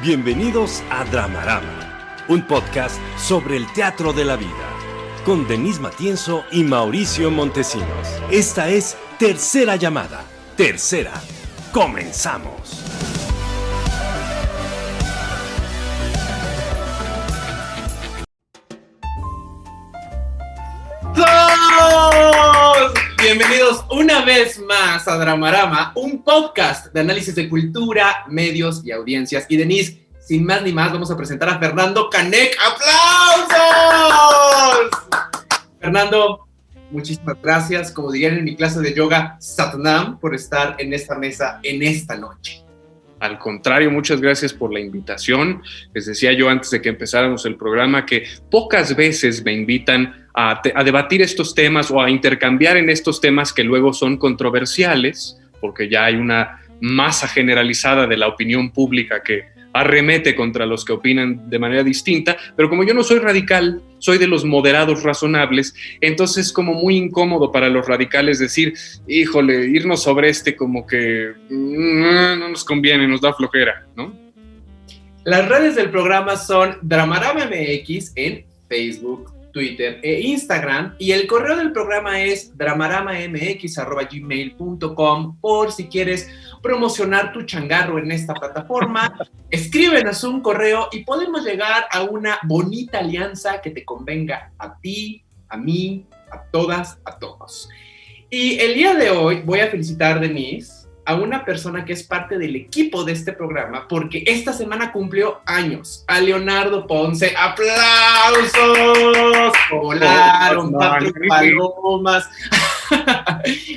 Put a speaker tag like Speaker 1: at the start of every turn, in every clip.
Speaker 1: Bienvenidos a Dramarama, un podcast sobre el teatro de la vida, con Denise Matienzo y Mauricio Montesinos. Esta es Tercera Llamada. Tercera. ¡Comenzamos!
Speaker 2: Bienvenidos una vez más a Dramarama, un podcast de análisis de cultura, medios y audiencias. Y Denise, sin más ni más, vamos a presentar a Fernando Canek. ¡Aplausos! Fernando, muchísimas gracias, como dirían en mi clase de yoga, Satnam, por estar en esta mesa en esta noche.
Speaker 3: Al contrario, muchas gracias por la invitación. Les decía yo antes de que empezáramos el programa que pocas veces me invitan a debatir estos temas o a intercambiar en estos temas que luego son controversiales, porque ya hay una masa generalizada de la opinión pública que arremete contra los que opinan de manera distinta, pero como yo no soy radical, soy de los moderados razonables, entonces es como muy incómodo para los radicales decir, híjole, irnos sobre como que no nos conviene, nos da flojera, ¿no?
Speaker 2: Las redes del programa son Dramarama MX en Facebook, Twitter e Instagram, y el correo del programa es dramaramamx@gmail.com por si quieres promocionar tu changarro en esta plataforma. Escríbenos un correo y podemos llegar a una bonita alianza que te convenga a ti, a mí, a todas, a todos. Y el día de hoy voy a felicitar, Denise, a una persona que es parte del equipo de este programa, porque esta semana cumplió años, a Leonardo Ponce. ¡Aplausos! Volaron cuatro palomas.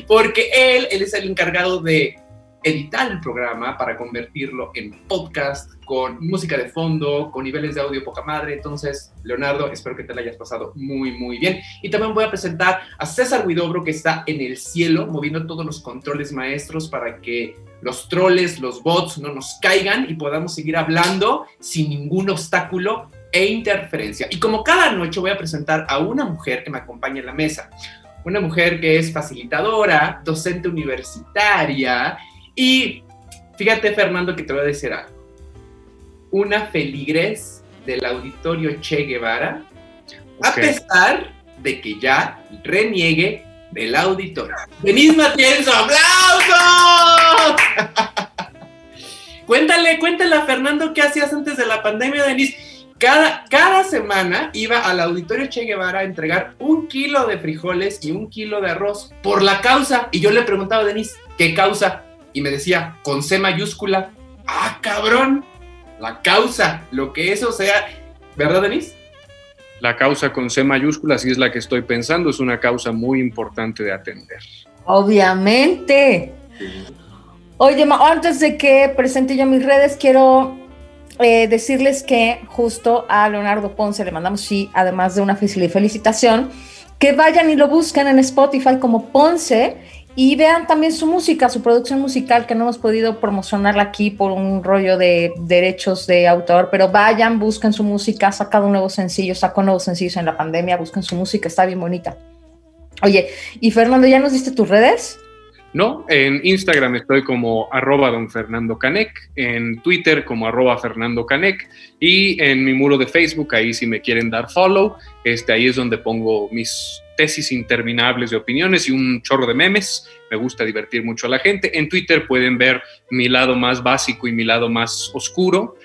Speaker 2: Porque él es el encargado de editar el programa para convertirlo en podcast, con música de fondo, con niveles de audio poca madre. Entonces, Leonardo, espero que te la hayas pasado muy, muy bien. Y también voy a presentar a César Huidobro, que está en el cielo, moviendo todos los controles maestros para que los troles, los bots no nos caigan y podamos seguir hablando sin ningún obstáculo e interferencia. Y como cada noche voy a presentar a una mujer que me acompaña en la mesa. Una mujer que es facilitadora, docente universitaria. Y fíjate, Fernando, que te voy a decir algo. Una feligres del Auditorio Che Guevara, a pesar de que ya reniegue del auditorio. Denise Matienzo, ¡aplausos! Cuéntale a Fernando qué hacías antes de la pandemia, Denise. Cada semana iba al Auditorio Che Guevara a entregar 1 kilo de frijoles y 1 kilo de arroz por la causa. Y yo le preguntaba a Denise, ¿qué causa? Y me decía, con C mayúscula. ¡Ah, cabrón! La causa, lo que eso sea. ¿Verdad, Denise?
Speaker 3: La causa con C mayúscula, sí es la que estoy pensando, es una causa muy importante de atender.
Speaker 4: Obviamente. Oye, antes de que presente yo mis redes, quiero decirles que justo a Leonardo Ponce le mandamos, sí, además de una felicitación, que vayan y lo busquen en Spotify como Ponce. Y vean también su música, su producción musical, que no hemos podido promocionarla aquí por un rollo de derechos de autor, pero vayan, busquen su música, sacó nuevos sencillos en la pandemia, busquen su música, está bien bonita. Oye, y Fernando, ¿ya nos diste tus redes?
Speaker 3: No, en Instagram estoy como @donFernandoCanek, en Twitter como @FernandoCanek y en mi muro de Facebook, ahí si me quieren dar follow, ahí es donde pongo mis tesis interminables de opiniones y un chorro de memes. Me gusta divertir mucho a la gente. En Twitter pueden ver mi lado más básico y mi lado más oscuro,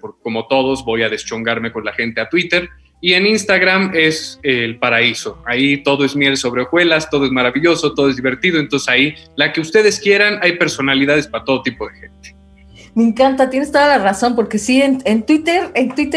Speaker 3: porque como todos voy a deschongarme con la gente a Twitter. Y en Instagram es el paraíso. Ahí todo es miel sobre hojuelas, todo es maravilloso, todo es divertido. Entonces ahí, la que ustedes quieran, hay personalidades para todo tipo de gente.
Speaker 4: Me encanta, tienes toda la razón, porque sí, en Twitter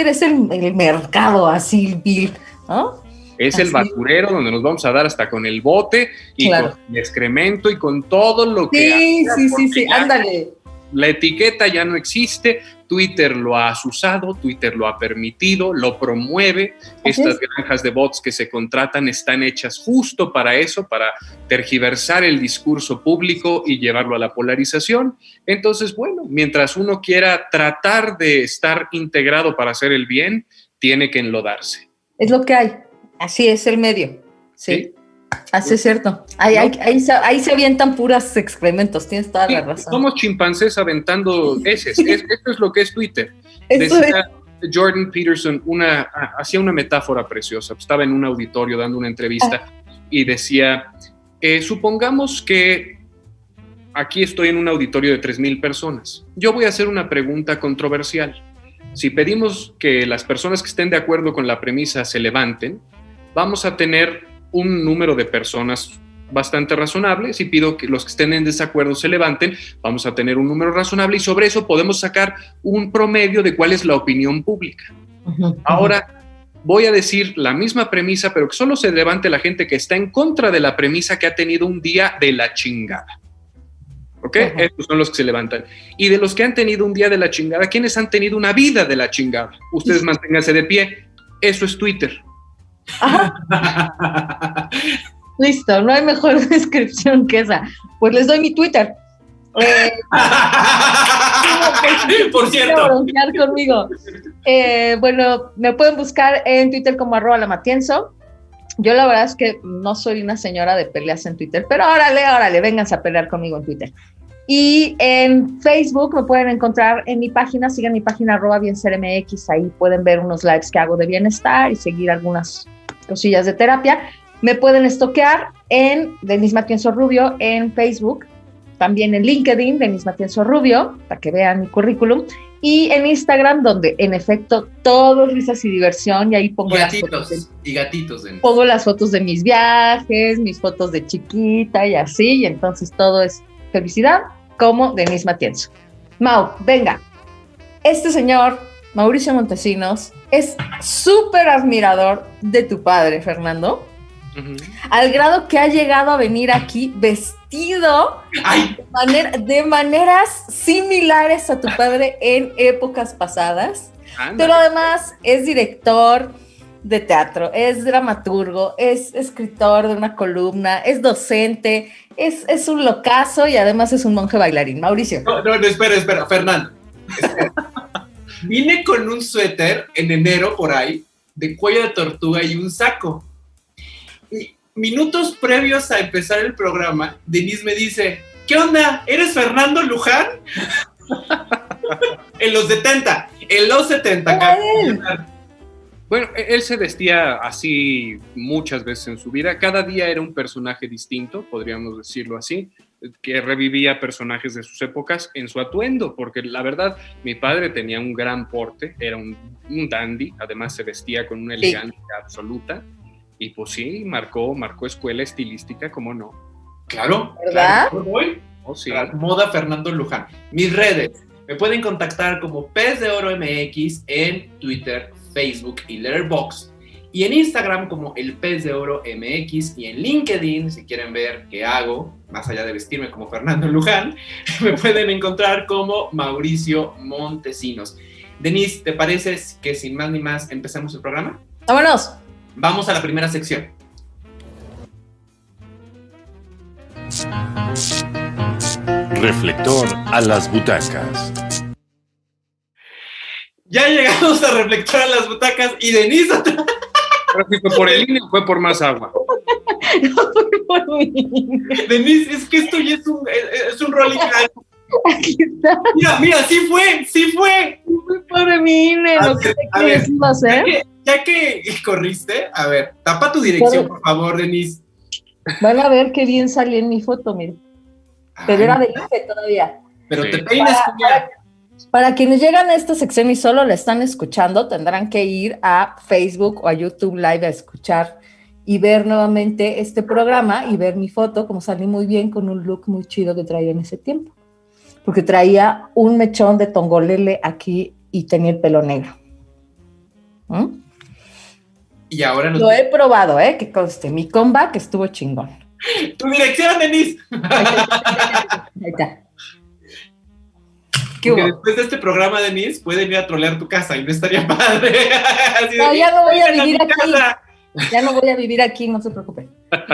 Speaker 4: es el mercado así, vil, ¿no?
Speaker 3: Es así. El basurero donde nos vamos a dar hasta con el bote y claro, con el excremento y con todo lo que...
Speaker 4: Sí, ándale.
Speaker 3: La etiqueta ya no existe, Twitter lo ha asusado, Twitter lo ha permitido, lo promueve. Estas granjas de bots que se contratan están hechas justo para eso, para tergiversar el discurso público y llevarlo a la polarización. Entonces, bueno, mientras uno quiera tratar de estar integrado para hacer el bien, tiene que enlodarse.
Speaker 4: Es lo que hay, así es el medio. Sí. Así es cierto. Ahí se avientan puras excrementos, tienes toda la razón.
Speaker 3: Somos chimpancés aventando heces. Esto es lo que es Twitter.
Speaker 4: Eso
Speaker 3: Decía Jordan Peterson, hacía una metáfora preciosa. Estaba en un auditorio dando una entrevista y decía, supongamos que aquí estoy en un auditorio de 3,000 personas. Yo voy a hacer una pregunta controversial. Si pedimos que las personas que estén de acuerdo con la premisa se levanten, vamos a tener un número de personas bastante razonable. Si pido que los que estén en desacuerdo se levanten, vamos a tener un número razonable y sobre eso podemos sacar un promedio de cuál es la opinión pública. Ahora voy a decir la misma premisa, pero que solo se levante la gente que está en contra de la premisa que ha tenido un día de la chingada. ¿Ok? Estos son los que se levantan. Y de los que han tenido un día de la chingada, ¿quiénes han tenido una vida de la chingada? Ustedes manténganse de pie. Eso es Twitter.
Speaker 4: Listo, no hay mejor descripción que esa. Pues les doy mi Twitter.
Speaker 2: Por cierto.
Speaker 4: Conmigo. Bueno, me pueden buscar en Twitter como @lamatienzo. Yo la verdad es que no soy una señora de peleas en Twitter, pero órale, vénganse a pelear conmigo en Twitter. Y en Facebook me pueden encontrar en mi página, sigan mi página @biensermx, ahí pueden ver unos lives que hago de bienestar y seguir algunas cosillas de terapia. Me pueden estoquear en Denise Matienzo Rubio en Facebook, también en LinkedIn, Denise Matienzo Rubio, para que vean mi currículum, y en Instagram, donde en efecto todo es risas y diversión, y ahí pongo
Speaker 2: gatitos.
Speaker 4: Pongo las fotos de mis viajes, mis fotos de chiquita y así, y entonces todo es felicidad, como Denise Matienzo. Mau, venga, este señor, Mauricio Montesinos, es súper admirador de tu padre, Fernando, al grado que ha llegado a venir aquí vestido de maneras similares a tu padre en épocas pasadas. Ándale. Pero además es director de teatro, es dramaturgo, es escritor de una columna, es docente, es un locazo y además es un monje bailarín. Mauricio.
Speaker 2: No, espera, Fernando. Espera. Vine con un suéter en enero por ahí, de cuello de tortuga y un saco. Y minutos previos a empezar el programa, Denise me dice, ¿qué onda? ¿Eres Fernando Luján? En los 70.
Speaker 3: Bueno, él se vestía así muchas veces en su vida. Cada día era un personaje distinto, podríamos decirlo así, que revivía personajes de sus épocas en su atuendo, porque la verdad, mi padre tenía un gran porte, era un dandy, además se vestía con una elegancia absoluta. Y pues sí, marcó escuela estilística, ¿cómo no?
Speaker 2: Claro,
Speaker 4: ¿verdad?
Speaker 2: Claro, sí. Moda Fernando Luján. Mis redes, me pueden contactar como Pez de Oro MX en Twitter, Facebook y Letterboxd. Y en Instagram como El Pez de Oro MX y en LinkedIn, si quieren ver qué hago, más allá de vestirme como Fernando Luján, me pueden encontrar como Mauricio Montesinos. Denise, ¿te parece que sin más ni más empecemos el programa?
Speaker 4: ¡Vámonos!
Speaker 2: Vamos a la primera sección.
Speaker 1: Reflector a las butacas.
Speaker 2: Ya llegamos a Reflector a las butacas y Denise...
Speaker 3: ¿Pero si fue por el INE o fue por más agua?
Speaker 4: No fue por mí.
Speaker 2: Denise, es que esto ya es un rolling gag.
Speaker 4: Aquí está.
Speaker 2: Mira, sí fue.
Speaker 4: Fue por mí, lo que te iba a hacer.
Speaker 2: Ya que corriste, a ver, tapa tu dirección, por favor, Denise.
Speaker 4: Van a ver qué bien salí en mi foto, mire. Pero era de IFE todavía.
Speaker 2: Pero te peinas,
Speaker 4: para quienes llegan a esta sección y solo la están escuchando, tendrán que ir a Facebook o a YouTube Live a escuchar y ver nuevamente este programa y ver mi foto, como salí muy bien con un look muy chido que traía en ese tiempo. Porque traía un mechón de tongolele aquí y tenía el pelo negro.
Speaker 2: Y ahora
Speaker 4: lo he probado, que conste, mi comeback estuvo chingón.
Speaker 2: Tu dirección, Denise.
Speaker 4: Ahí está.
Speaker 2: Porque después de este programa, Denise, pueden ir a trolear tu casa y no estaría padre.
Speaker 4: No, ya no voy a vivir aquí. Ya no voy a vivir aquí, no se preocupe.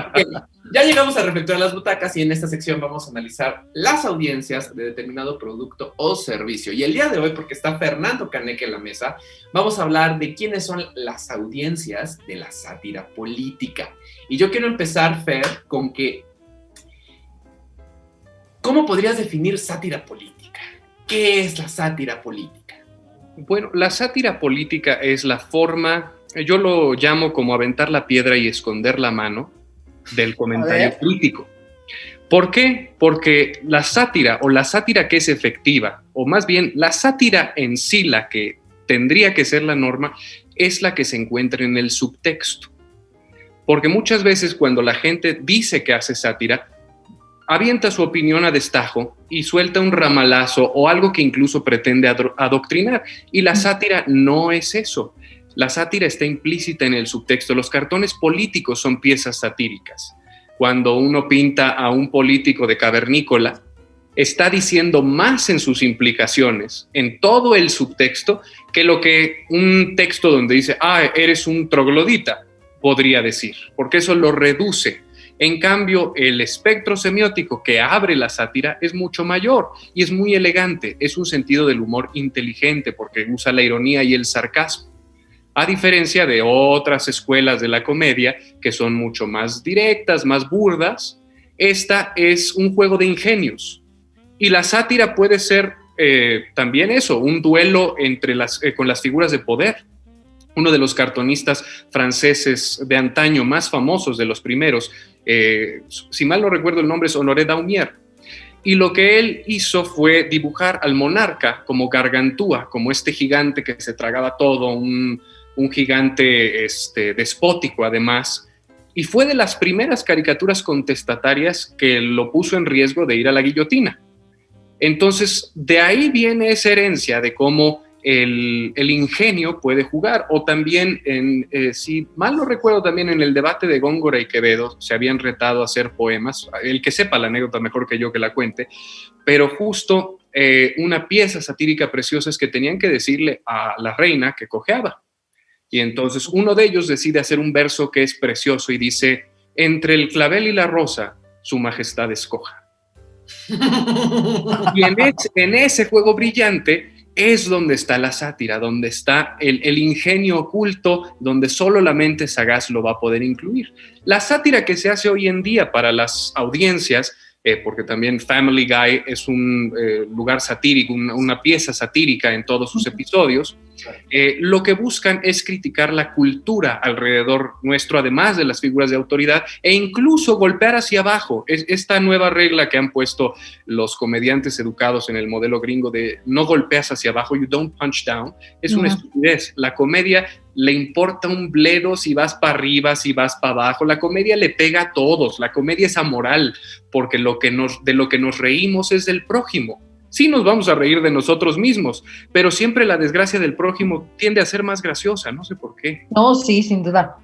Speaker 2: Okay. Ya llegamos a Reflector en las Butacas y en esta sección vamos a analizar las audiencias de determinado producto o servicio. Y el día de hoy, porque está Fernando Canek en la mesa, vamos a hablar de quiénes son las audiencias de la sátira política. Y yo quiero empezar, Fer, con que ¿cómo podrías definir sátira política? ¿Qué es la sátira política?
Speaker 3: Bueno, la sátira política es la forma, yo lo llamo como aventar la piedra y esconder la mano del comentario político. ¿Por qué? Porque la sátira o la sátira que es efectiva, o más bien la sátira en sí, la que tendría que ser la norma, es la que se encuentra en el subtexto. Porque muchas veces cuando la gente dice que hace sátira, avienta su opinión a destajo y suelta un ramalazo o algo que incluso pretende adoctrinar. Y la sátira no es eso. La sátira está implícita en el subtexto. Los cartones políticos son piezas satíricas. Cuando uno pinta a un político de cavernícola, está diciendo más en sus implicaciones, en todo el subtexto, que lo que un texto donde dice, eres un troglodita, podría decir, porque eso lo reduce. En cambio, el espectro semiótico que abre la sátira es mucho mayor y es muy elegante. Es un sentido del humor inteligente porque usa la ironía y el sarcasmo. A diferencia de otras escuelas de la comedia que son mucho más directas, más burdas, esta es un juego de ingenios. Y la sátira puede ser también eso, un duelo con las figuras de poder. Uno de los cartonistas franceses de antaño más famosos, de los primeros, si mal no recuerdo el nombre, es Honoré Daumier. Y lo que él hizo fue dibujar al monarca como Gargantúa, como este gigante que se tragaba todo, un gigante despótico además, y fue de las primeras caricaturas contestatarias que lo puso en riesgo de ir a la guillotina. Entonces, de ahí viene esa herencia de cómo el ingenio puede jugar, o también, si mal no recuerdo, también en el debate de Góngora y Quevedo se habían retado a hacer poemas, el que sepa la anécdota mejor que yo que la cuente, pero justo una pieza satírica preciosa es que tenían que decirle a la reina que cojeaba. Y entonces uno de ellos decide hacer un verso que es precioso y dice, entre el clavel y la rosa, su majestad escoja. Y en ese juego brillante es donde está la sátira, donde está el ingenio oculto, donde solo la mente sagaz lo va a poder incluir. La sátira que se hace hoy en día para las audiencias, porque también Family Guy es un lugar satírico, una pieza satírica en todos sus episodios, lo que buscan es criticar la cultura alrededor nuestro, además de las figuras de autoridad, e incluso golpear hacia abajo. Esta nueva regla que han puesto los comediantes educados en el modelo gringo de no golpeas hacia abajo, you don't punch down, es una estupidez. La comedia le importa un bledo si vas para arriba, si vas para abajo. La comedia le pega a todos. La comedia es amoral, porque de lo que nos reímos es del prójimo. Sí nos vamos a reír de nosotros mismos, pero siempre la desgracia del prójimo tiende a ser más graciosa, no sé por qué.
Speaker 4: No, sí, sin duda.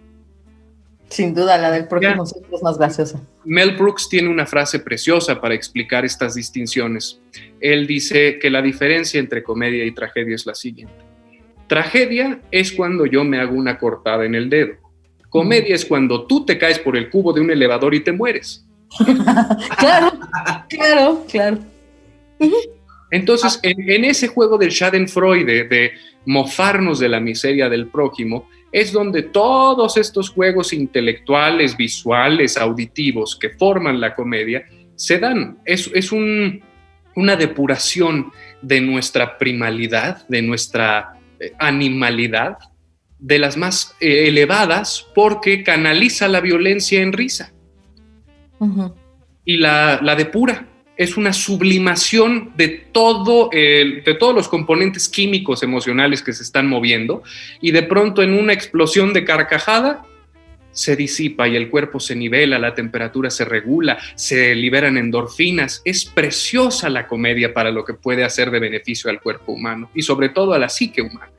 Speaker 4: Sin duda, la del prójimo siempre es más graciosa.
Speaker 3: Mel Brooks tiene una frase preciosa para explicar estas distinciones. Él dice que la diferencia entre comedia y tragedia es la siguiente. Tragedia es cuando yo me hago una cortada en el dedo. Comedia es cuando tú te caes por el cubo de un elevador y te mueres.
Speaker 4: Claro.
Speaker 3: Entonces, en ese juego del schadenfreude, de mofarnos de la miseria del prójimo, es donde todos estos juegos intelectuales, visuales, auditivos que forman la comedia se dan. Es una depuración de nuestra primalidad, de nuestra animalidad, de las más elevadas, porque canaliza la violencia en risa. Y la depura. Es una sublimación de todos los componentes químicos emocionales que se están moviendo, y de pronto en una explosión de carcajada se disipa y el cuerpo se nivela, la temperatura se regula, se liberan endorfinas. Es preciosa la comedia para lo que puede hacer de beneficio al cuerpo humano y sobre todo a la psique humana.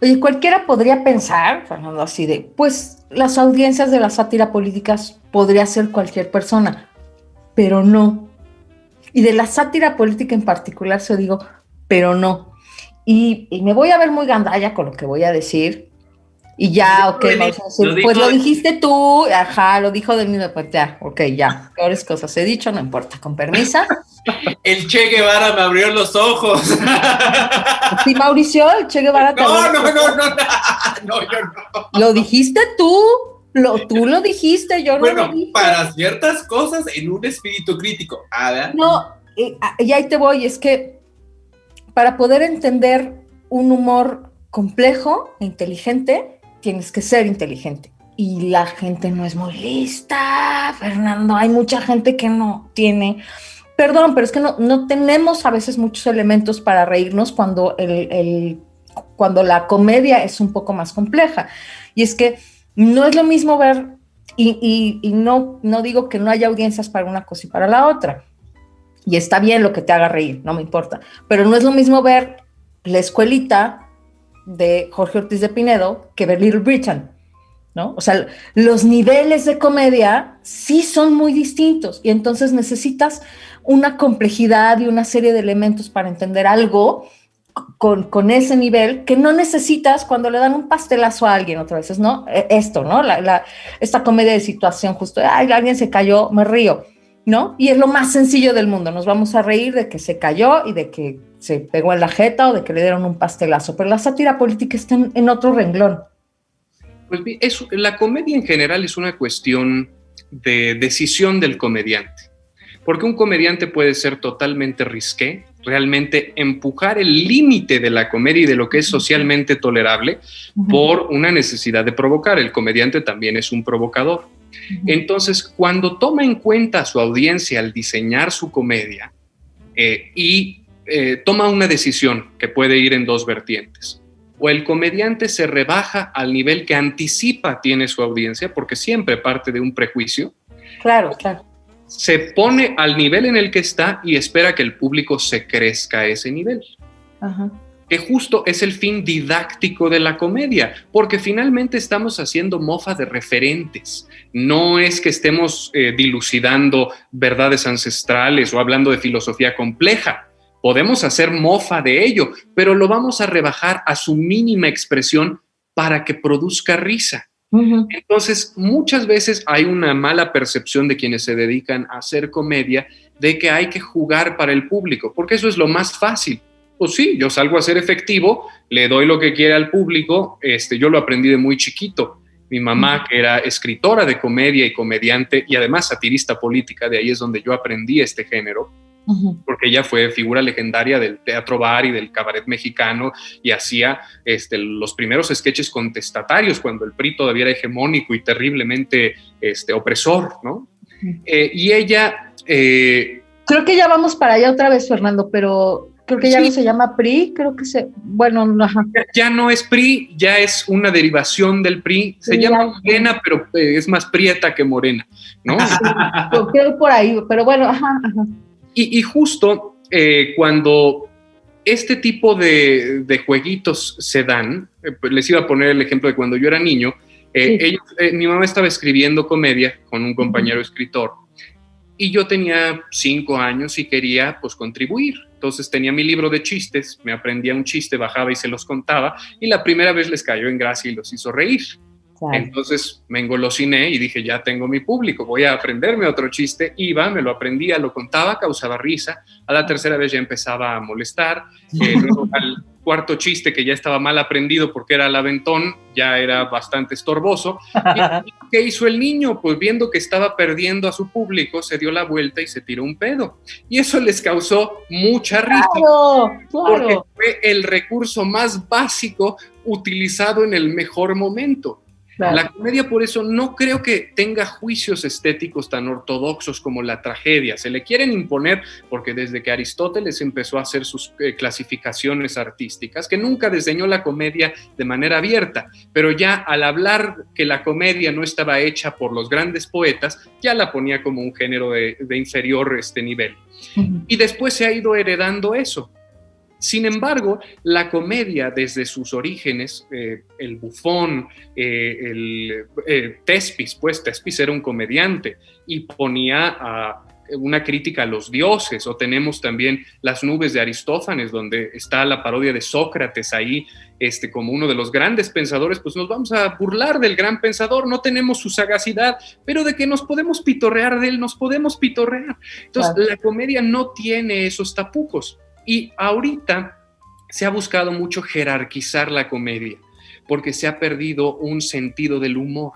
Speaker 4: Oye, cualquiera podría pensar, Fernando, así de, pues las audiencias de la sátira políticas podría ser cualquier persona, pero no. Y de la sátira política en particular, se digo, pero no. Y me voy a ver muy gandalla con lo que voy a decir, Y ya, ok, vamos a decir, pues lo
Speaker 2: dijo,
Speaker 4: dijiste tú, ajá, lo dijo del mismo, pues ya, ok, ya, peores cosas he dicho, no importa, con permisa.
Speaker 2: el Che Guevara me abrió los ojos.
Speaker 4: Sí, Mauricio, el Che Guevara te abrió los ojos.
Speaker 2: No, yo no.
Speaker 4: Lo dijiste tú, tú lo dijiste, yo no
Speaker 2: Bueno,
Speaker 4: lo dije.
Speaker 2: para ciertas cosas en un espíritu crítico. ¿Ada?
Speaker 4: No, y ahí te voy, es que para poder entender un humor complejo e inteligente, tienes que ser inteligente. Y la gente no es muy lista, Fernando. Hay mucha gente que no tiene... Perdón, pero es que no tenemos a veces muchos elementos para reírnos cuando, cuando la comedia es un poco más compleja. Y es que no es lo mismo ver, y no digo que no haya audiencias para una cosa y para la otra. Y está bien lo que te haga reír, no me importa. Pero no es lo mismo ver La Escuelita de Jorge Ortiz de Pinedo que ver Little Britain, ¿no? O sea, los niveles de comedia sí son muy distintos y entonces necesitas una complejidad y una serie de elementos para entender algo con ese nivel que no necesitas cuando le dan un pastelazo a alguien otras veces, ¿no? Esto, ¿no? Esta comedia de situación justo, ay, alguien se cayó, me río, ¿no? Y es lo más sencillo del mundo, nos vamos a reír de que se cayó y de que se pegó en la jeta o de que le dieron un pastelazo, pero la sátira política está en otro renglón.
Speaker 3: Pues la comedia en general es una cuestión de decisión del comediante, porque un comediante puede ser totalmente risqué, realmente empujar el límite de la comedia y de lo que es socialmente tolerable por una necesidad de provocar. El comediante también es un provocador. Entonces, cuando toma en cuenta a su audiencia al diseñar su comedia toma una decisión que puede ir en dos vertientes. O el comediante se rebaja al nivel que anticipa tiene su audiencia, porque siempre parte de un prejuicio.
Speaker 4: Claro, claro.
Speaker 3: Se pone al nivel en el que está y espera que el público se crezca a ese nivel.
Speaker 4: Ajá.
Speaker 3: Que justo es el fin didáctico de la comedia, porque finalmente estamos haciendo mofa de referentes. No es que estemos dilucidando verdades ancestrales o hablando de filosofía compleja. Podemos hacer mofa de ello, pero lo vamos a rebajar a su mínima expresión para que produzca risa. Uh-huh. Entonces, muchas veces hay una mala percepción de quienes se dedican a hacer comedia de que hay que jugar para el público, porque eso es lo más fácil. Pues sí, yo salgo a ser efectivo, le doy lo que quiere al público, yo lo aprendí de muy chiquito. Mi mamá, que era escritora de comedia y comediante y además satirista política, de ahí es donde yo aprendí este género, porque ella fue figura legendaria del teatro bar y del cabaret mexicano y hacía los primeros sketches contestatarios cuando el PRI todavía era hegemónico y terriblemente opresor, ¿no? Y ella...
Speaker 4: creo que ya vamos para allá otra vez, Fernando, pero creo que ya no se llama PRI, creo que bueno, ajá.
Speaker 3: Ya no es PRI, ya es una derivación del PRI, se llama Morena, pero es más prieta que morena, ¿no?
Speaker 4: Sí, creo por ahí, pero bueno, ajá.
Speaker 3: Y justo cuando este tipo de jueguitos se dan, les iba a poner el ejemplo de cuando yo era niño, mi mamá estaba escribiendo comedia con un compañero escritor y yo tenía 5 años y quería pues contribuir. Entonces tenía mi libro de chistes, me aprendía un chiste, bajaba y se los contaba y la primera vez les cayó en gracia y los hizo reír. Claro. Entonces me engolosiné y dije, ya tengo mi público, voy a aprenderme otro chiste. Iba, me lo aprendía, lo contaba, causaba risa. A la tercera vez ya empezaba a molestar. Luego al cuarto chiste, que ya estaba mal aprendido porque era el aventón, ya era bastante estorboso. ¿Y qué hizo el niño? Pues viendo que estaba perdiendo a su público, se dio la vuelta y se tiró un pedo. Y eso les causó mucha risa.
Speaker 4: Claro.
Speaker 3: Porque fue el recurso más básico utilizado en el mejor momento. Claro. La comedia, por eso, no creo que tenga juicios estéticos tan ortodoxos como la tragedia. Se le quieren imponer porque desde que Aristóteles empezó a hacer sus clasificaciones artísticas, que nunca desdeñó la comedia de manera abierta, pero ya al hablar que la comedia no estaba hecha por los grandes poetas, ya la ponía como un género de inferior nivel. Uh-huh. Y después se ha ido heredando eso. Sin embargo, la comedia desde sus orígenes, el Bufón, Thespis era un comediante y ponía a una crítica a los dioses, o tenemos también Las nubes de Aristófanes, donde está la parodia de Sócrates ahí, como uno de los grandes pensadores. Pues nos vamos a burlar del gran pensador, no tenemos su sagacidad, pero de que nos podemos pitorrear de él, nos podemos pitorrear. Entonces, claro, la comedia no tiene esos tapucos, y ahorita se ha buscado mucho jerarquizar la comedia, porque se ha perdido un sentido del humor,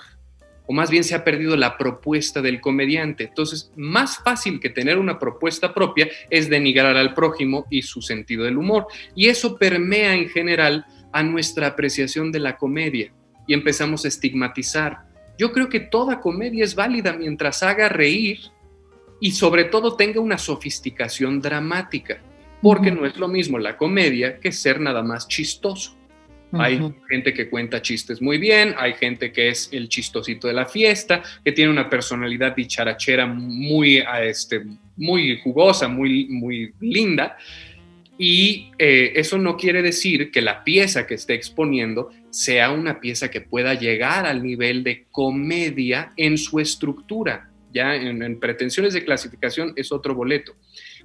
Speaker 3: o más bien se ha perdido la propuesta del comediante. Entonces, más fácil que tener una propuesta propia es denigrar al prójimo y su sentido del humor. Y eso permea en general a nuestra apreciación de la comedia, y empezamos a estigmatizar. Yo creo que toda comedia es válida mientras haga reír y sobre todo tenga una sofisticación dramática, porque no es lo mismo la comedia que ser nada más chistoso. Hay gente que cuenta chistes muy bien, hay gente que es el chistosito de la fiesta, que tiene una personalidad dicharachera muy jugosa, muy linda, y eso no quiere decir que la pieza que esté exponiendo sea una pieza que pueda llegar al nivel de comedia en su estructura. Ya en pretensiones de clasificación es otro boleto.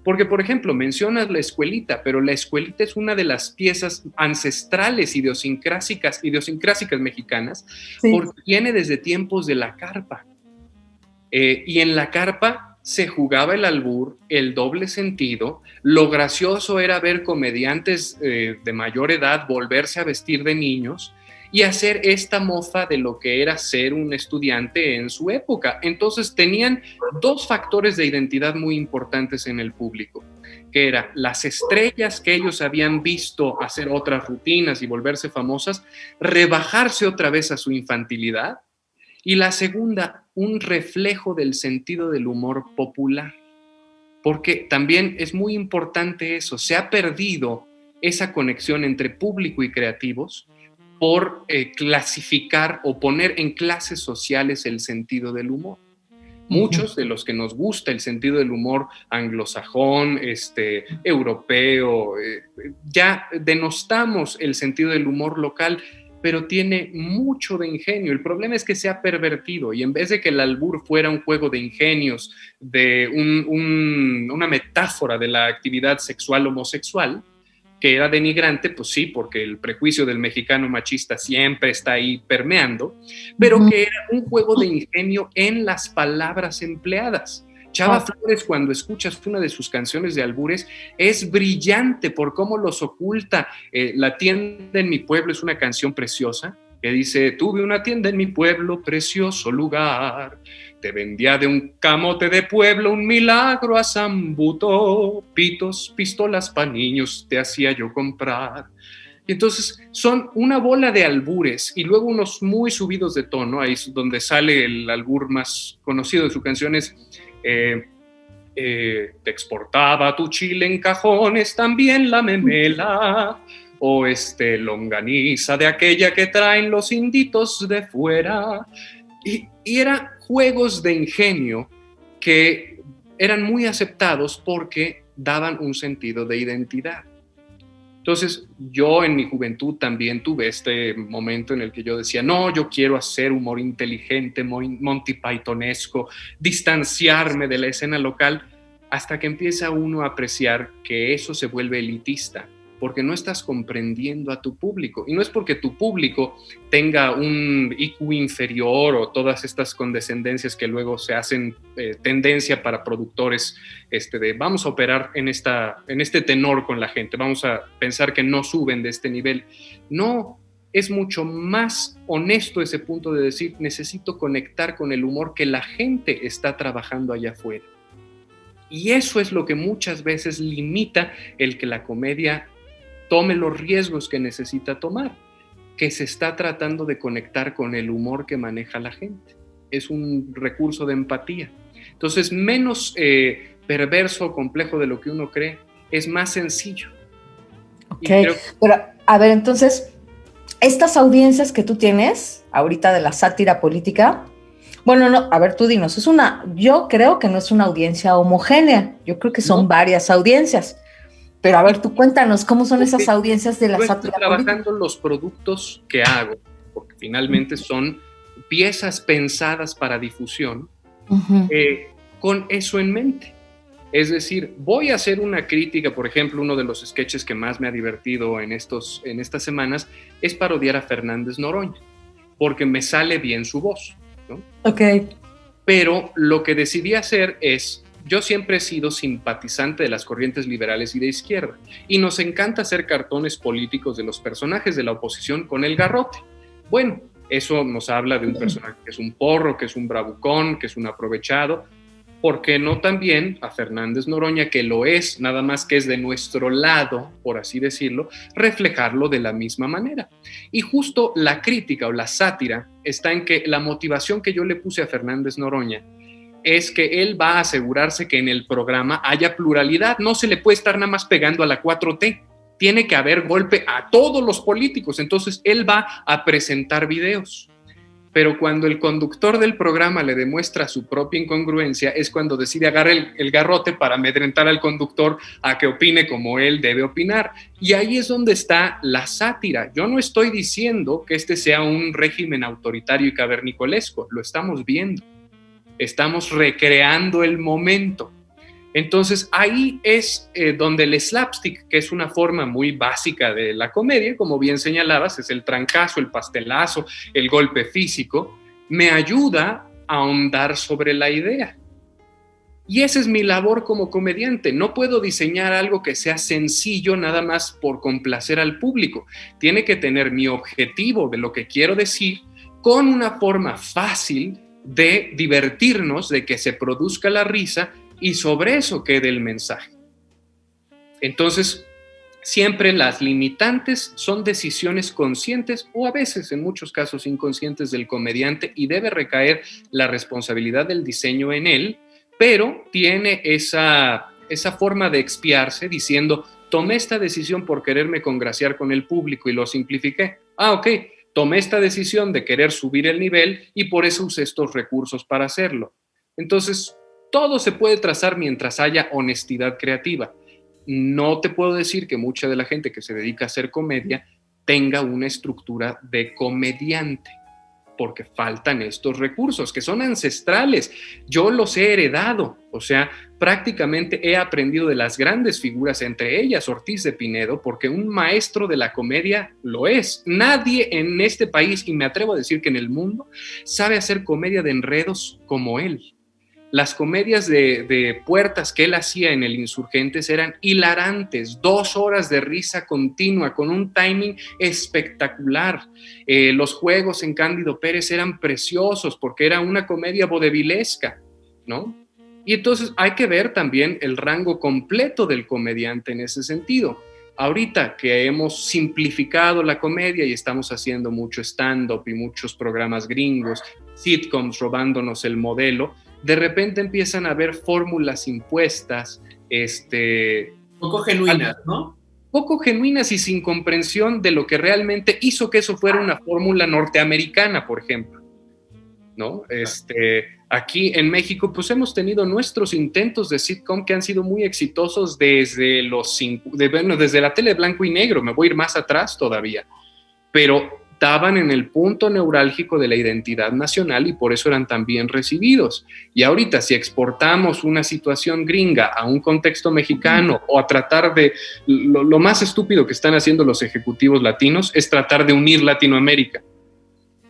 Speaker 3: Porque, por ejemplo, mencionas La Escuelita, pero La Escuelita es una de las piezas ancestrales, idiosincrásicas mexicanas, sí, porque viene desde tiempos de la carpa. Y en la carpa se jugaba el albur, el doble sentido. Lo gracioso era ver comediantes de mayor edad volverse a vestir de niños y hacer esta mofa de lo que era ser un estudiante en su época. Entonces tenían dos factores de identidad muy importantes en el público, que eran las estrellas que ellos habían visto hacer otras rutinas y volverse famosas, rebajarse otra vez a su infantilidad, y la segunda, un reflejo del sentido del humor popular, porque también es muy importante eso, se ha perdido esa conexión entre público y creativos por clasificar o poner en clases sociales el sentido del humor. Muchos de los que nos gusta el sentido del humor anglosajón, europeo, ya denostamos el sentido del humor local, pero tiene mucho de ingenio. El problema es que se ha pervertido, y en vez de que el albur fuera un juego de ingenios, de una metáfora de la actividad sexual homosexual, que era denigrante, pues sí, porque el prejuicio del mexicano machista siempre está ahí permeando, pero que era un juego de ingenio en las palabras empleadas. Chava Flores, cuando escuchas una de sus canciones de albures, es brillante por cómo los oculta. La tienda en mi pueblo es una canción preciosa que dice: tuve una tienda en mi pueblo, precioso lugar, te vendía de un camote de pueblo un milagro a Zambuto, pitos, pistolas pa' niños te hacía yo comprar. Y entonces son una bola de albures y luego unos muy subidos de tono. Ahí es donde sale el albur más conocido de su canción, es te exportaba tu chile en cajones, también la memela, o longaniza de aquella que traen los inditos de fuera. Y eran juegos de ingenio que eran muy aceptados porque daban un sentido de identidad. Entonces, yo en mi juventud también tuve este momento en el que yo decía: no, yo quiero hacer humor inteligente, Monty Pythonesco, distanciarme de la escena local, hasta que empieza uno a apreciar que eso se vuelve elitista, porque no estás comprendiendo a tu público. Y no es porque tu público tenga un IQ inferior o todas estas condescendencias que luego se hacen tendencia para productores de vamos a operar en este tenor con la gente, vamos a pensar que no suben de este nivel. No, es mucho más honesto ese punto de decir: necesito conectar con el humor que la gente está trabajando allá afuera. Y eso es lo que muchas veces limita el que la comedia tome los riesgos que necesita tomar, que se está tratando de conectar con el humor que maneja la gente. Es un recurso de empatía. Entonces, menos perverso o complejo de lo que uno cree, es más sencillo.
Speaker 4: Ok, pero a ver, entonces, estas audiencias que tú tienes ahorita de la sátira política, bueno, no, a ver, tú dinos, yo creo que no es una audiencia homogénea, yo creo que son varias audiencias. Pero a ver, tú cuéntanos, ¿cómo son esas audiencias de la sátira política?
Speaker 3: Estoy trabajando los productos que hago, porque finalmente son piezas pensadas para difusión, con eso en mente. Es decir, voy a hacer una crítica, por ejemplo, uno de los sketches que más me ha divertido en estas semanas es parodiar a Fernández Noroña, porque me sale bien su voz, ¿no?
Speaker 4: Ok.
Speaker 3: Pero lo que decidí hacer es, yo siempre he sido simpatizante de las corrientes liberales y de izquierda, y nos encanta hacer cartones políticos de los personajes de la oposición con el garrote. Bueno, eso nos habla de un personaje que es un porro, que es un bravucón, que es un aprovechado. ¿Por qué no también a Fernández Noroña, que lo es, nada más que es de nuestro lado, por así decirlo, reflejarlo de la misma manera? Y justo la crítica o la sátira está en que la motivación que yo le puse a Fernández Noroña es que él va a asegurarse que en el programa haya pluralidad, no se le puede estar nada más pegando a la 4T, tiene que haber golpe a todos los políticos, entonces él va a presentar videos. Pero cuando el conductor del programa le demuestra su propia incongruencia, es cuando decide agarrar el garrote para amedrentar al conductor a que opine como él debe opinar. Y ahí es donde está la sátira. Yo no estoy diciendo que este sea un régimen autoritario y cavernicolesco, lo estamos viendo. Estamos recreando el momento. Entonces ahí es donde el slapstick, que es una forma muy básica de la comedia, como bien señalabas, es el trancazo, el pastelazo, el golpe físico, me ayuda a ahondar sobre la idea. Y esa es mi labor como comediante. No puedo diseñar algo que sea sencillo nada más por complacer al público. Tiene que tener mi objetivo de lo que quiero decir con una forma fácil de divertirnos, de que se produzca la risa y sobre eso quede el mensaje. Entonces, siempre las limitantes son decisiones conscientes o a veces, en muchos casos, inconscientes del comediante y debe recaer la responsabilidad del diseño en él, pero tiene esa forma de expiarse diciendo, tomé esta decisión por quererme congraciar con el público y lo simplifiqué. Ok, tomé esta decisión de querer subir el nivel y por eso usé estos recursos para hacerlo. Entonces, todo se puede trazar mientras haya honestidad creativa. No te puedo decir que mucha de la gente que se dedica a hacer comedia tenga una estructura de comediante, porque faltan estos recursos que son ancestrales. Yo los he heredado, o sea, prácticamente he aprendido de las grandes figuras, entre ellas Ortiz de Pinedo, porque un maestro de la comedia lo es. Nadie en este país, y me atrevo a decir que en el mundo, sabe hacer comedia de enredos como él. Las comedias de puertas que él hacía en El Insurgentes eran hilarantes, 2 horas de risa continua, con un timing espectacular. Los juegos en Cándido Pérez eran preciosos porque era una comedia vodevilesca, ¿no? Y entonces hay que ver también el rango completo del comediante en ese sentido. Ahorita que hemos simplificado la comedia y estamos haciendo mucho stand-up y muchos programas gringos, sitcoms robándonos el modelo, de repente empiezan a haber fórmulas impuestas,
Speaker 2: poco genuinas, ¿no?
Speaker 3: Poco genuinas y sin comprensión de lo que realmente hizo que eso fuera una fórmula norteamericana, por ejemplo, ¿no? Aquí en México, pues hemos tenido nuestros intentos de sitcom que han sido muy exitosos desde desde la tele blanco y negro, me voy a ir más atrás todavía, pero estaban en el punto neurálgico de la identidad nacional y por eso eran tan bien recibidos. Y ahorita, si exportamos una situación gringa a un contexto mexicano o a tratar de... Lo más estúpido que están haciendo los ejecutivos latinos es tratar de unir Latinoamérica.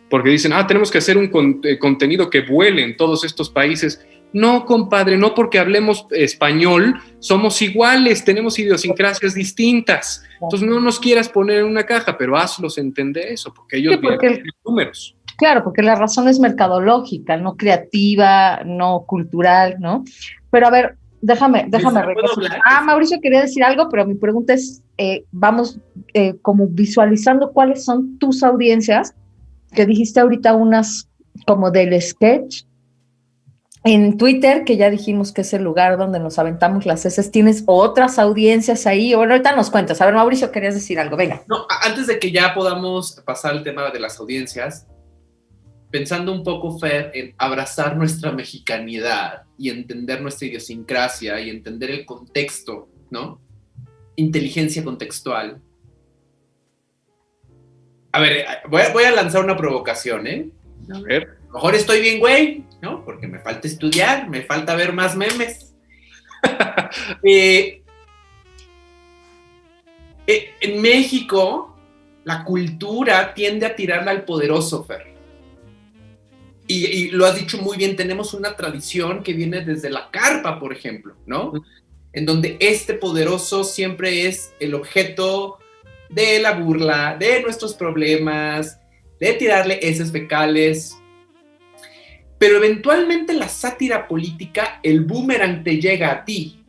Speaker 3: Porque dicen, tenemos que hacer un contenido que vuele en todos estos países. No, compadre, no porque hablemos español, somos iguales, tenemos idiosincrasias distintas. Entonces no nos quieras poner en una caja, pero hazlos entender eso, porque ellos vienen números.
Speaker 4: Claro, porque la razón es mercadológica, no creativa, no cultural, ¿no? Pero a ver, déjame regresar. Mauricio quería decir algo, pero mi pregunta es, vamos como visualizando cuáles son tus audiencias, que dijiste ahorita unas como del sketch. En Twitter, que ya dijimos que es el lugar donde nos aventamos las heces, ¿tienes otras audiencias ahí? Bueno, ahorita nos cuentas. A ver, Mauricio, querías decir algo, venga.
Speaker 2: No, antes de que ya podamos pasar al tema de las audiencias, pensando un poco, Fer, en abrazar nuestra mexicanidad y entender nuestra idiosincrasia y entender el contexto, ¿no? Inteligencia contextual. A ver, voy a lanzar una provocación, ¿eh?
Speaker 3: A ver.
Speaker 2: A lo mejor estoy bien, güey, ¿no? Porque me falta estudiar, me falta ver más memes. En México, la cultura tiende a tirarla al poderoso, Fer. Y lo has dicho muy bien, tenemos una tradición que viene desde la carpa, por ejemplo, ¿no? En donde este poderoso siempre es el objeto de la burla, de nuestros problemas, de tirarle heces fecales. Pero eventualmente la sátira política, el boomerang te llega a ti.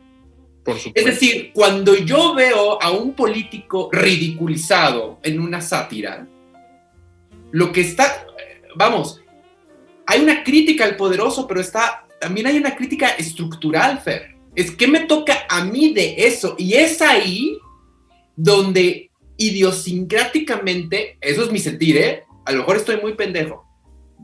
Speaker 3: Por supuesto.
Speaker 2: Es decir, cuando yo veo a un político ridiculizado en una sátira, lo que está, vamos, hay una crítica al poderoso, pero también hay una crítica estructural, Fer. Es que me toca a mí de eso. Y es ahí donde idiosincráticamente, eso es mi sentir, a lo mejor estoy muy pendejo,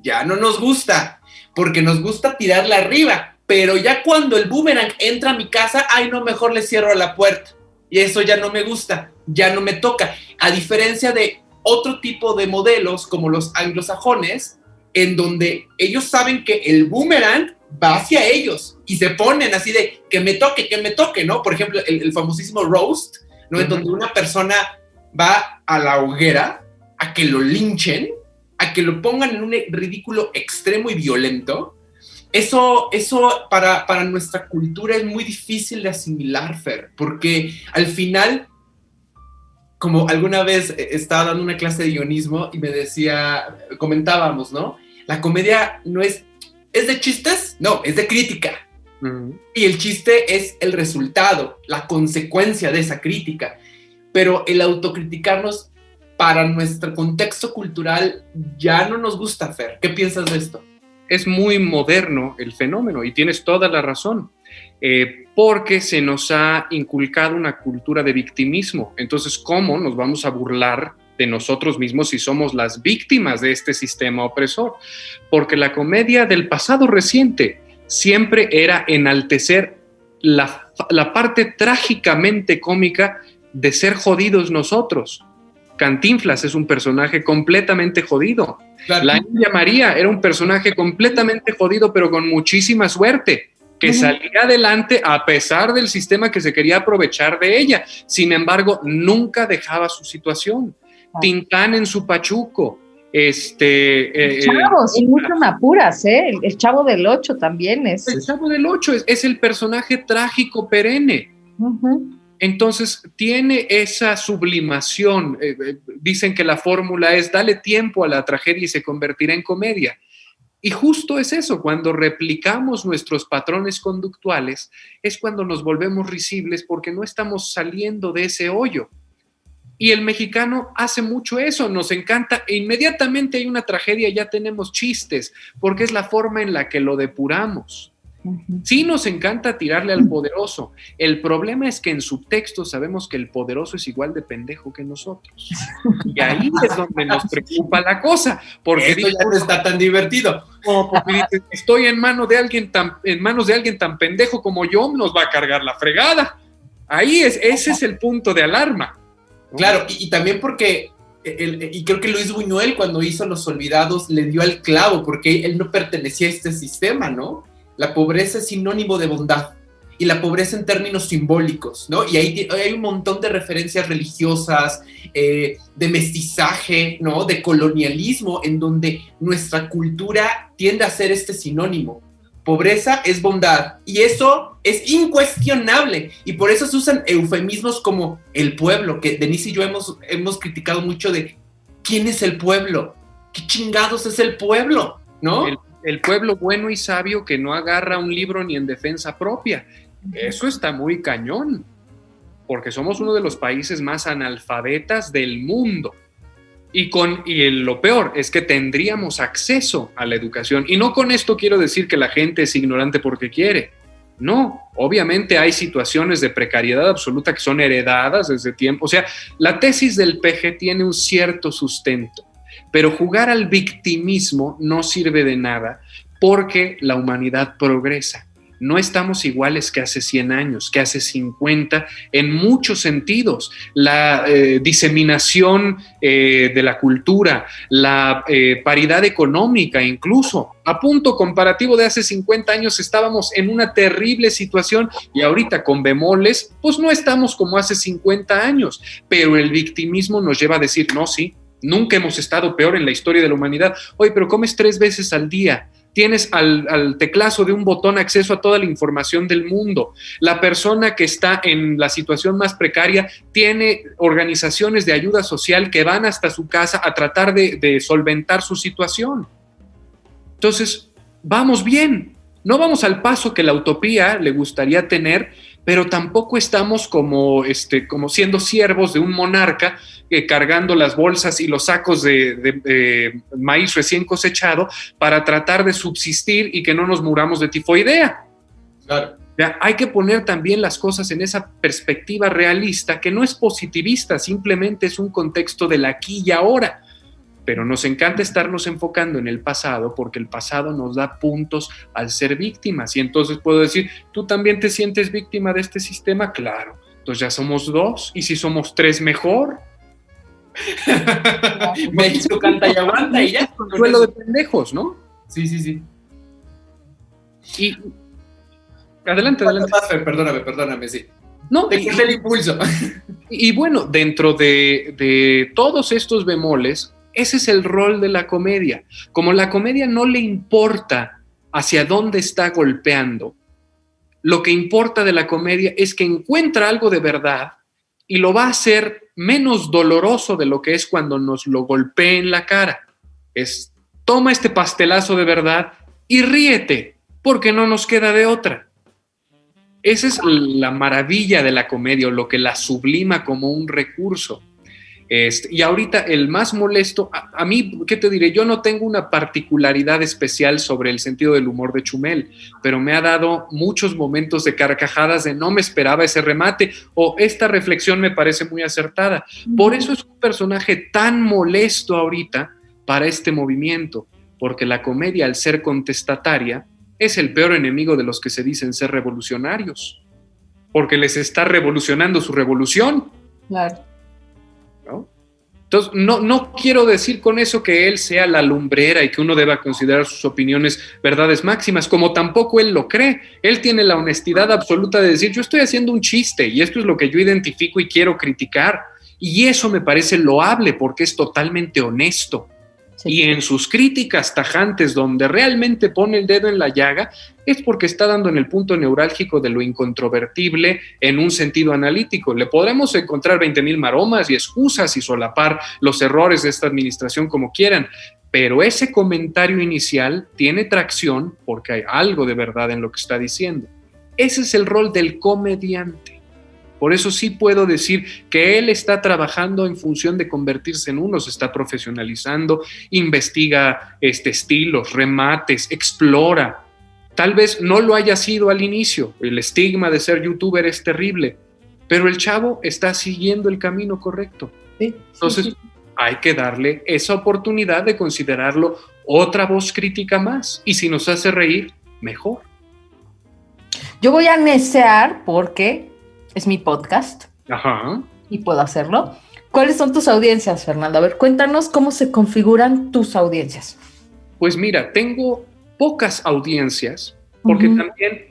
Speaker 2: ya no nos gusta, porque nos gusta tirarla arriba, pero ya cuando el boomerang entra a mi casa, ay no, mejor le cierro la puerta. Y eso ya no me gusta, ya no me toca. A diferencia de otro tipo de modelos, como los anglosajones, en donde ellos saben que el boomerang va hacia ellos y se ponen así de que me toque, ¿no? Por ejemplo, el famosísimo roast, ¿no? En donde una persona va a la hoguera a que lo linchen, a que lo pongan en un ridículo extremo y violento. Eso para nuestra cultura es muy difícil de asimilar, Fer, porque al final, como alguna vez estaba dando una clase de guionismo y me decía, comentábamos, ¿no? La comedia no ¿es de chistes? No, es de crítica. Uh-huh. Y el chiste es el resultado, la consecuencia de esa crítica. Pero el autocriticarnos para nuestro contexto cultural ya no nos gusta, Fer. ¿Qué piensas de esto?
Speaker 3: Es muy moderno el fenómeno y tienes toda la razón. Porque se nos ha inculcado una cultura de victimismo. Entonces, ¿cómo nos vamos a burlar de nosotros mismos si somos las víctimas de este sistema opresor? Porque la comedia del pasado reciente siempre era enaltecer la parte trágicamente cómica de ser jodidos nosotros. Cantinflas es un personaje completamente jodido. Claro. La India María era un personaje completamente jodido, pero con muchísima suerte, que salía adelante a pesar del sistema que se quería aprovechar de ella. Sin embargo, nunca dejaba su situación. Tintán en su Pachuco.
Speaker 4: Chavo, sin mucho me apuras, el Chavo del Ocho también es.
Speaker 3: El Chavo del Ocho es el personaje trágico perenne. Entonces, tiene esa sublimación. Dicen que la fórmula es dale tiempo a la tragedia y se convertirá en comedia. Y justo es eso, cuando replicamos nuestros patrones conductuales, es cuando nos volvemos risibles porque no estamos saliendo de ese hoyo. Y el mexicano hace mucho eso, nos encanta, e inmediatamente hay una tragedia, ya tenemos chistes, porque es la forma en la que lo depuramos. Sí nos encanta tirarle al poderoso. El problema es que en subtexto sabemos que el poderoso es igual de pendejo que nosotros. Y ahí es donde nos preocupa la cosa. Porque
Speaker 2: esto ya no está tan divertido.
Speaker 3: Porque dices, estoy en manos de alguien tan pendejo como yo, nos va a cargar la fregada. Ese es el punto de alarma.
Speaker 2: Claro, y también porque, y creo que Luis Buñuel cuando hizo Los Olvidados le dio al clavo, porque él no pertenecía a este sistema, ¿no? La pobreza es sinónimo de bondad, y la pobreza en términos simbólicos, ¿no? Y ahí hay un montón de referencias religiosas, de mestizaje, ¿no? De colonialismo, en donde nuestra cultura tiende a ser este sinónimo. Pobreza es bondad, y eso es incuestionable, y por eso se usan eufemismos como el pueblo, que Denise y yo hemos criticado mucho de ¿quién es el pueblo? ¿Qué chingados es el pueblo? ¿No?
Speaker 3: El pueblo bueno y sabio que no agarra un libro ni en defensa propia. Eso está muy cañón, porque somos uno de los países más analfabetas del mundo. Y lo peor es que tendríamos acceso a la educación. Y no con esto quiero decir que la gente es ignorante porque quiere. No, obviamente hay situaciones de precariedad absoluta que son heredadas desde tiempo. O sea, la tesis del PG tiene un cierto sustento. Pero jugar al victimismo no sirve de nada porque la humanidad progresa. no estamos iguales que hace 100 años, que hace 50, en muchos sentidos. La diseminación de la cultura, la paridad económica incluso. A punto comparativo de hace 50 años estábamos en una terrible situación y ahorita con bemoles, pues no estamos como hace 50 años. Pero el victimismo nos lleva a decir, no, sí, nunca hemos estado peor en la historia de la humanidad. Oye, pero comes 3 veces al día. Tienes al teclazo de un botón acceso a toda la información del mundo. La persona que está en la situación más precaria tiene organizaciones de ayuda social que van hasta su casa a tratar de solventar su situación. Entonces, vamos bien. No vamos al paso que la utopía le gustaría tener, pero tampoco estamos como siendo siervos de un monarca cargando las bolsas y los sacos de maíz recién cosechado para tratar de subsistir y que no nos muramos de tifoidea.
Speaker 2: Claro.
Speaker 3: Ya, hay que poner también las cosas en esa perspectiva realista, que no es positivista, simplemente es un contexto del aquí y ahora. Pero nos encanta estarnos enfocando en el pasado porque el pasado nos da puntos al ser víctimas. Y entonces puedo decir, ¿tú también te sientes víctima de este sistema? Claro. Entonces ya somos 2, y si somos 3 mejor.
Speaker 2: México canta y aguanta y ya.
Speaker 3: Consuelo de pendejos, ¿no?
Speaker 2: Sí.
Speaker 3: Y adelante.
Speaker 2: Perdóname, sí.
Speaker 3: No,
Speaker 2: te corté el impulso.
Speaker 3: Y bueno, dentro de todos estos bemoles, ese es el rol de la comedia. Como la comedia no le importa hacia dónde está golpeando, lo que importa de la comedia es que encuentra algo de verdad y lo va a hacer menos doloroso de lo que es cuando nos lo golpee en la cara. Toma este pastelazo de verdad y ríete, porque no nos queda de otra. Esa es la maravilla de la comedia, o lo que la sublima como un recurso. Y ahorita el más molesto, a mí, ¿qué te diré? Yo no tengo una particularidad especial sobre el sentido del humor de Chumel, pero me ha dado muchos momentos de carcajadas de no me esperaba ese remate, o esta reflexión me parece muy acertada. Por eso es un personaje tan molesto ahorita para este movimiento, porque la comedia, al ser contestataria, es el peor enemigo de los que se dicen ser revolucionarios, porque les está revolucionando su revolución.
Speaker 4: Claro.
Speaker 3: ¿No? Entonces, no quiero decir con eso que él sea la lumbrera y que uno deba considerar sus opiniones verdades máximas, como tampoco él lo cree. Él tiene la honestidad absoluta de decir, yo estoy haciendo un chiste y esto es lo que yo identifico y quiero criticar. Y eso me parece loable porque es totalmente honesto. Sí. Y en sus críticas tajantes, donde realmente pone el dedo en la llaga, es porque está dando en el punto neurálgico de lo incontrovertible en un sentido analítico. Le podremos encontrar 20,000 maromas y excusas y solapar los errores de esta administración como quieran, pero ese comentario inicial tiene tracción porque hay algo de verdad en lo que está diciendo. Ese es el rol del comediante. Por eso sí puedo decir que él está trabajando en función de convertirse en uno, se está profesionalizando, investiga estilos, remates, explora. Tal vez no lo haya sido al inicio, el estigma de ser youtuber es terrible, pero el chavo está siguiendo el camino correcto.
Speaker 4: Sí,
Speaker 3: Entonces
Speaker 4: sí.
Speaker 3: Hay que darle esa oportunidad de considerarlo otra voz crítica más, y si nos hace reír, mejor.
Speaker 4: Yo voy a necear porque es mi podcast.
Speaker 3: Ajá.
Speaker 4: Y puedo hacerlo. ¿Cuáles son tus audiencias, Fernando? A ver, cuéntanos cómo se configuran tus audiencias.
Speaker 3: Pues mira, tengo pocas audiencias, porque también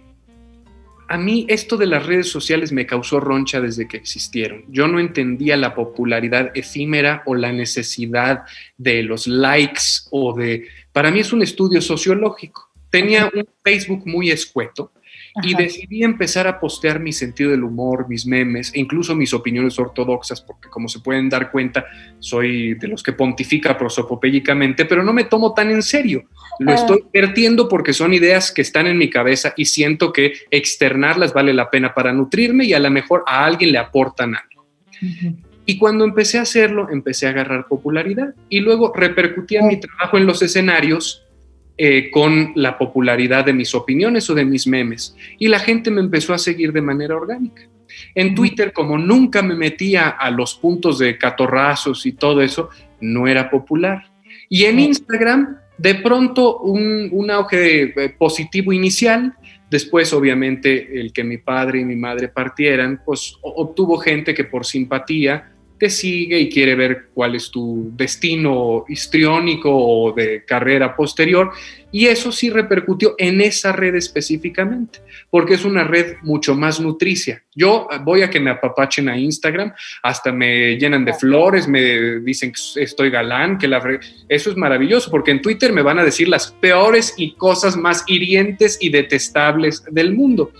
Speaker 3: a mí esto de las redes sociales me causó roncha desde que existieron. Yo no entendía la popularidad efímera o la necesidad de los likes Para mí es un estudio sociológico. Tenía un Facebook muy escueto. Y decidí empezar a postear mi sentido del humor, mis memes e incluso mis opiniones ortodoxas, porque como se pueden dar cuenta, soy de los que pontifica prosopopéyicamente, pero no me tomo tan en serio. Lo estoy vertiendo porque son ideas que están en mi cabeza y siento que externarlas vale la pena para nutrirme y a lo mejor a alguien le aportan algo. Y cuando empecé a hacerlo, empecé a agarrar popularidad y luego repercutía mi trabajo en los escenarios con la popularidad de mis opiniones o de mis memes. Y la gente me empezó a seguir de manera orgánica. En Twitter, como nunca me metía a los puntos de catorrazos y todo eso, no era popular. Y en Instagram, de pronto, un auge positivo inicial, Después, obviamente, el que mi padre y mi madre partieran, pues obtuvo gente que por simpatía te sigue y quiere ver cuál es tu destino histriónico o de carrera posterior, y eso sí repercutió en esa red específicamente, porque es una red mucho más nutricia. Yo voy a que me apapachen a Instagram, hasta me llenan de flores, me dicen que estoy galán, eso es maravilloso, porque en Twitter me van a decir las peores y cosas más hirientes y detestables del mundo.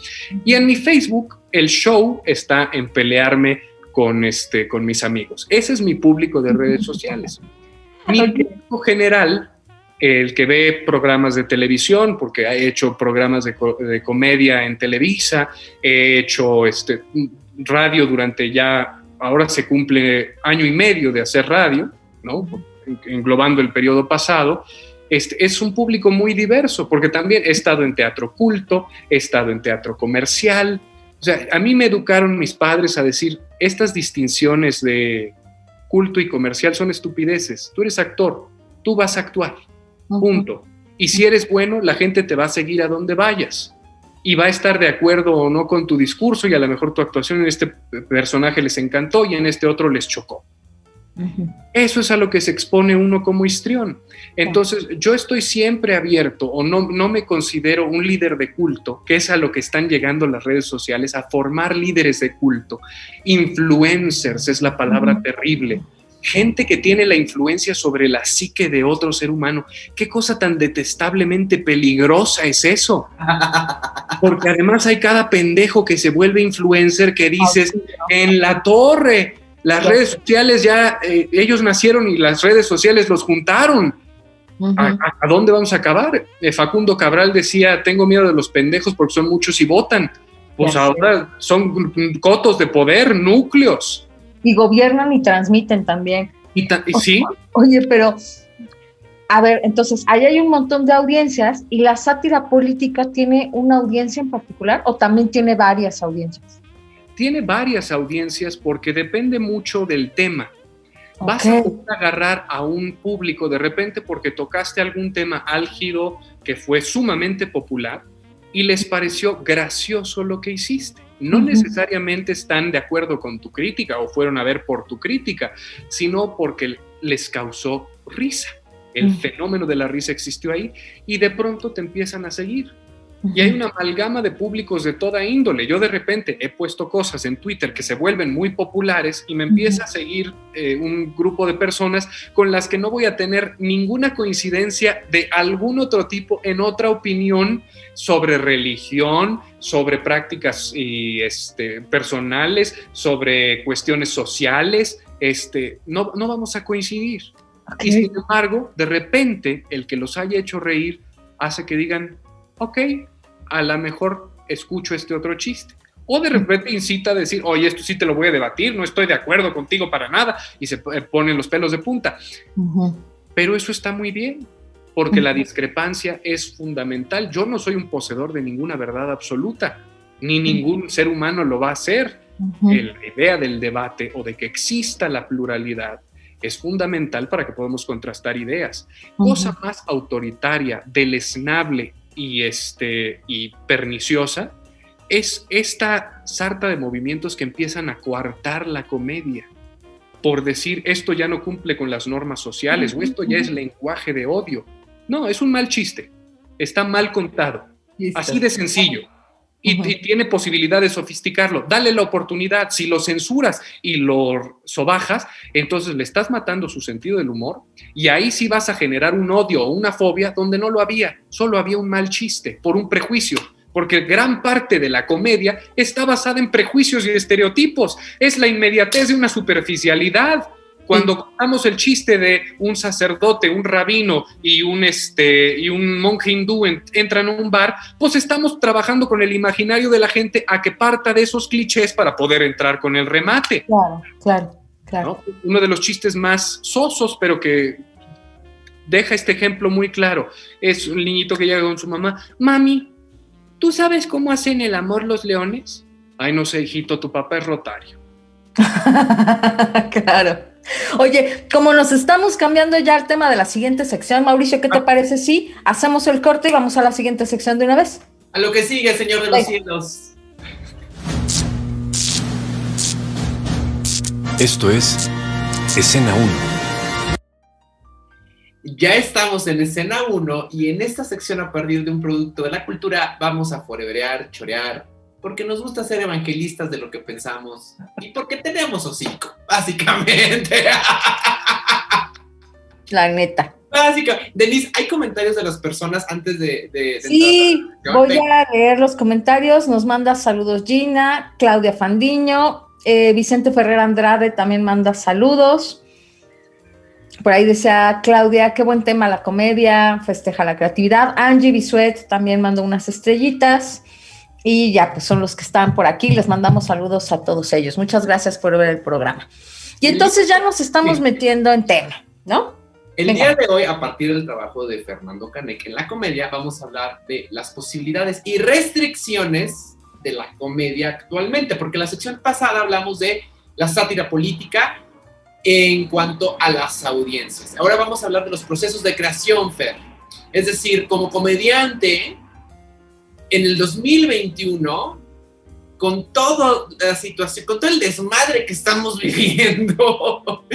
Speaker 3: Y en mi Facebook, el show está en pelearme con mis amigos. Ese es mi público de redes sociales. Mi público general, el que ve programas de televisión, porque he hecho programas de comedia en Televisa, he hecho radio durante ahora se cumple 1 año y medio de hacer radio, ¿no? Englobando el periodo pasado. Es un público muy diverso, porque también he estado en teatro culto, he estado en teatro comercial. O sea, a mí me educaron mis padres a decir, estas distinciones de culto y comercial son estupideces. Tú eres actor, tú vas a actuar, punto. Y si eres bueno, la gente te va a seguir a donde vayas y va a estar de acuerdo o no con tu discurso, y a lo mejor tu actuación en este personaje les encantó y en este otro les chocó. Eso es a lo que se expone uno como histrión. Entonces, yo estoy siempre abierto, o no me considero un líder de culto, que es a lo que están llegando las redes sociales, a formar líderes de culto. Influencers es la palabra terrible. Gente que tiene la influencia sobre la psique de otro ser humano. ¿Qué cosa tan detestablemente peligrosa es eso? Porque además hay cada pendejo que se vuelve influencer que dices, en la torre. Las redes sociales ya, ellos nacieron y las redes sociales los juntaron. ¿A dónde vamos a acabar? Facundo Cabral decía, tengo miedo de los pendejos porque son muchos y votan. Pues ahora son cotos de poder, núcleos.
Speaker 4: Y gobiernan y transmiten también.
Speaker 3: Y sí.
Speaker 4: Oye, pero, a ver, entonces, ahí hay un montón de audiencias, y la sátira política tiene una audiencia en particular, ¿o también tiene varias audiencias?
Speaker 3: Tiene varias audiencias porque depende mucho del tema. Vas a poder agarrar a un público de repente porque tocaste algún tema álgido que fue sumamente popular y les pareció gracioso lo que hiciste. No necesariamente están de acuerdo con tu crítica o fueron a ver por tu crítica, sino porque les causó risa. El fenómeno de la risa existió ahí y de pronto te empiezan a seguir. Y hay una amalgama de públicos de toda índole. Yo de repente he puesto cosas en Twitter que se vuelven muy populares y me empieza a seguir un grupo de personas con las que no voy a tener ninguna coincidencia de algún otro tipo en otra opinión sobre religión, sobre prácticas personales, sobre cuestiones sociales. No vamos a coincidir. Y sin embargo, de repente, el que los haya hecho reír hace que digan, ok, a lo mejor escucho este otro chiste. O de repente incita a decir, oye, esto sí te lo voy a debatir, no estoy de acuerdo contigo para nada, y se ponen los pelos de punta. Pero eso está muy bien, porque la discrepancia es fundamental. Yo no soy un poseedor de ninguna verdad absoluta, ni ningún ser humano lo va a hacer. La idea del debate o de que exista la pluralidad es fundamental para que podamos contrastar ideas. Cosa más autoritaria, deleznable y perniciosa es esta sarta de movimientos que empiezan a coartar la comedia por decir esto ya no cumple con las normas sociales o esto ya es lenguaje de odio. No, es un mal chiste, está mal contado, así de sencillo. Y tiene posibilidad de sofisticarlo. Dale la oportunidad. Si lo censuras y lo sobajas, entonces le estás matando su sentido del humor y ahí sí vas a generar un odio o una fobia donde no lo había. Solo había un mal chiste por un prejuicio, porque gran parte de la comedia está basada en prejuicios y estereotipos. Es la inmediatez de una superficialidad. Cuando contamos el chiste de un sacerdote, un rabino y un monje hindú entran a un bar, pues estamos trabajando con el imaginario de la gente a que parta de esos clichés para poder entrar con el remate.
Speaker 4: Claro.
Speaker 3: ¿No? Uno de los chistes más sosos, pero que deja este ejemplo muy claro, es un niñito que llega con su mamá. Mami, ¿tú sabes cómo hacen el amor los leones? Ay, no sé, hijito, tu papá es rotario.
Speaker 4: Claro. Oye, como nos estamos cambiando ya el tema de la siguiente sección, Mauricio, ¿qué te parece si hacemos el corte y vamos a la siguiente sección de una vez?
Speaker 2: A lo que sigue, Señor de los cielos.
Speaker 1: Esto es Escena 1.
Speaker 2: Ya estamos en Escena 1 y en esta sección, a partir de un producto de la cultura, vamos a foreverear, chorear, porque nos gusta ser evangelistas de lo que pensamos y porque tenemos hocico, básicamente.
Speaker 4: La neta.
Speaker 2: Básicamente. Denise, ¿hay comentarios de las personas antes de
Speaker 4: sí, voy a leer los comentarios. Nos manda saludos Gina, Claudia Fandiño, Vicente Ferrer Andrade también manda saludos. Por ahí decía Claudia, qué buen tema la comedia, festeja la creatividad. Angie Bisuet también mandó unas estrellitas. Y ya, pues son los que están por aquí. Les mandamos saludos a todos ellos. Muchas gracias por ver el programa. Y entonces ya nos estamos metiendo en tema, ¿no?
Speaker 2: El día de hoy, a partir del trabajo de Fernando Canek en la comedia, vamos a hablar de las posibilidades y restricciones de la comedia actualmente, porque en la sección pasada hablamos de la sátira política en cuanto a las audiencias. Ahora vamos a hablar de los procesos de creación, Fer. Es decir, como comediante, en el 2021, con toda la situación, con todo el desmadre que estamos viviendo,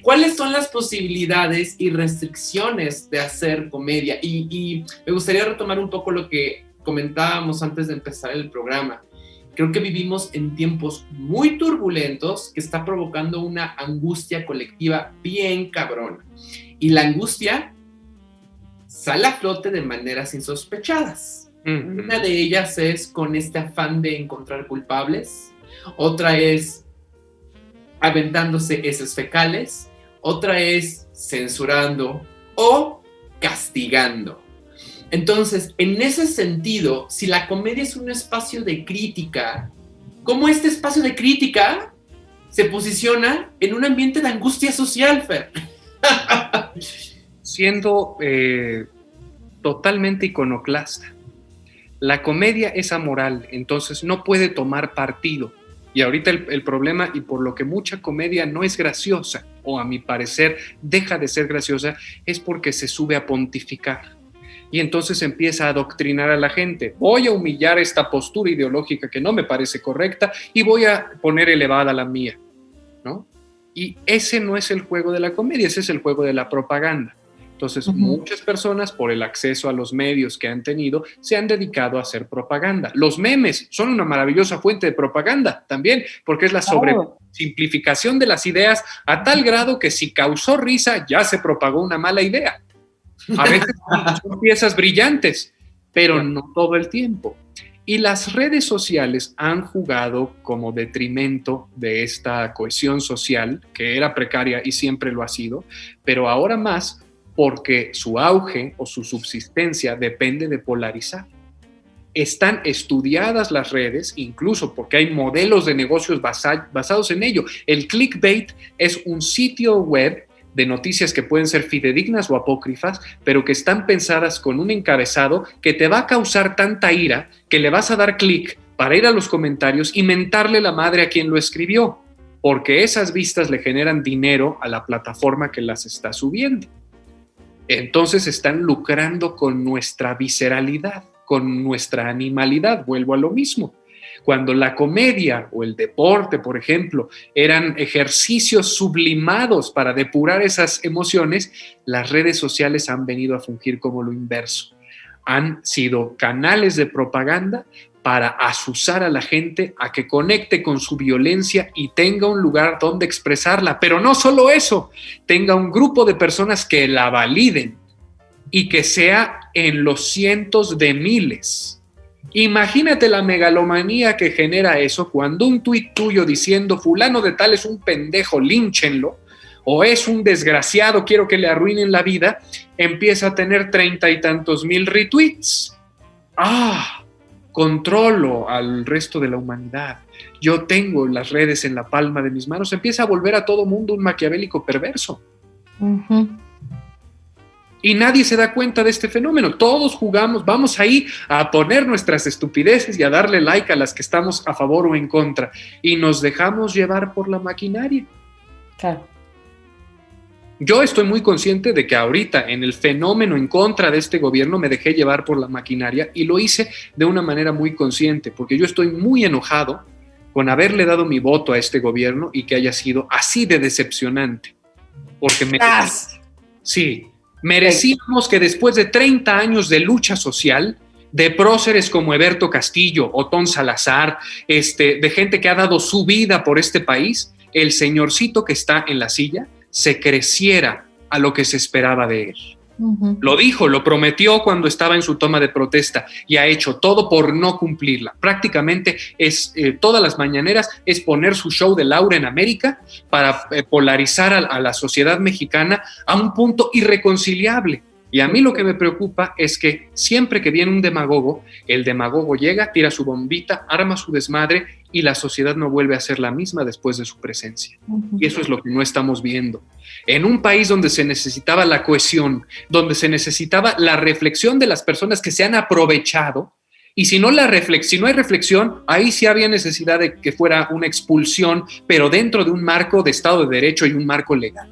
Speaker 2: ¿cuáles son las posibilidades y restricciones de hacer comedia? Y me gustaría retomar un poco lo que comentábamos antes de empezar el programa. Creo que vivimos en tiempos muy turbulentos que está provocando una angustia colectiva bien cabrona. Y la angustia sale a flote de maneras insospechadas. Una de ellas es con este afán de encontrar culpables, otra es aventándose heces fecales, otra es censurando o castigando. Entonces, en ese sentido, si la comedia es un espacio de crítica, ¿cómo este espacio de crítica se posiciona en un ambiente de angustia social, Fer?
Speaker 3: Siendo totalmente iconoclasta. La comedia es amoral, entonces no puede tomar partido. Y ahorita el problema, y por lo que mucha comedia no es graciosa, o a mi parecer deja de ser graciosa, es porque se sube a pontificar. Y entonces empieza a adoctrinar a la gente. Voy a humillar esta postura ideológica que no me parece correcta y voy a poner elevada la mía, ¿no? Y ese no es el juego de la comedia, ese es el juego de la propaganda. Entonces, muchas personas, por el acceso a los medios que han tenido, se han dedicado a hacer propaganda. Los memes son una maravillosa fuente de propaganda también, porque es la sobresimplificación de las ideas a tal grado que si causó risa, ya se propagó una mala idea. A veces son piezas brillantes, pero no todo el tiempo. Y las redes sociales han jugado como detrimento de esta cohesión social, que era precaria y siempre lo ha sido, pero ahora más, porque su auge o su subsistencia depende de polarizar. Están estudiadas las redes, incluso porque hay modelos de negocios basados en ello. El clickbait es un sitio web de noticias que pueden ser fidedignas o apócrifas, pero que están pensadas con un encabezado que te va a causar tanta ira que le vas a dar clic para ir a los comentarios y mentarle la madre a quien lo escribió, porque esas vistas le generan dinero a la plataforma que las está subiendo. Entonces están lucrando con nuestra visceralidad, con nuestra animalidad. Vuelvo a lo mismo. Cuando la comedia o el deporte, por ejemplo, eran ejercicios sublimados para depurar esas emociones, las redes sociales han venido a fungir como lo inverso. Han sido canales de propaganda para azuzar a la gente a que conecte con su violencia y tenga un lugar donde expresarla. Pero no solo eso, tenga un grupo de personas que la validen y que sea en los cientos de miles. Imagínate la megalomanía que genera eso cuando un tuit tuyo diciendo fulano de tal es un pendejo, línchenlo, o es un desgraciado, quiero que le arruinen la vida, empieza a tener 30 y tantos mil retweets. Controlo al resto de la humanidad. Yo tengo las redes en la palma de mis manos. Empieza a volver a todo mundo un maquiavélico perverso. Y nadie se da cuenta de este fenómeno. Todos jugamos, vamos ahí a poner nuestras estupideces y a darle like a las que estamos a favor o en contra. Y nos dejamos llevar por la maquinaria.
Speaker 4: Claro.
Speaker 3: Yo estoy muy consciente de que ahorita en el fenómeno en contra de este gobierno me dejé llevar por la maquinaria y lo hice de una manera muy consciente, porque yo estoy muy enojado con haberle dado mi voto a este gobierno y que haya sido así de decepcionante. Porque merecíamos que después de 30 años de lucha social, de próceres como Eberto Castillo, Otón Salazar, de gente que ha dado su vida por este país, el señorcito que está en la silla se creciera a lo que se esperaba de él. Uh-huh. Lo dijo, lo prometió cuando estaba en su toma de protesta y ha hecho todo por no cumplirla. Prácticamente todas las mañaneras es poner su show de Laura en América para polarizar a la sociedad mexicana a un punto irreconciliable. Y a mí lo que me preocupa es que siempre que viene un demagogo, el demagogo llega, tira su bombita, arma su desmadre y la sociedad no vuelve a ser la misma después de su presencia. Uh-huh. Y eso es lo que no estamos viendo. En un país donde se necesitaba la cohesión, donde se necesitaba la reflexión de las personas que se han aprovechado, y si no hay reflexión, ahí sí había necesidad de que fuera una expulsión, pero dentro de un marco de Estado de Derecho y un marco legal.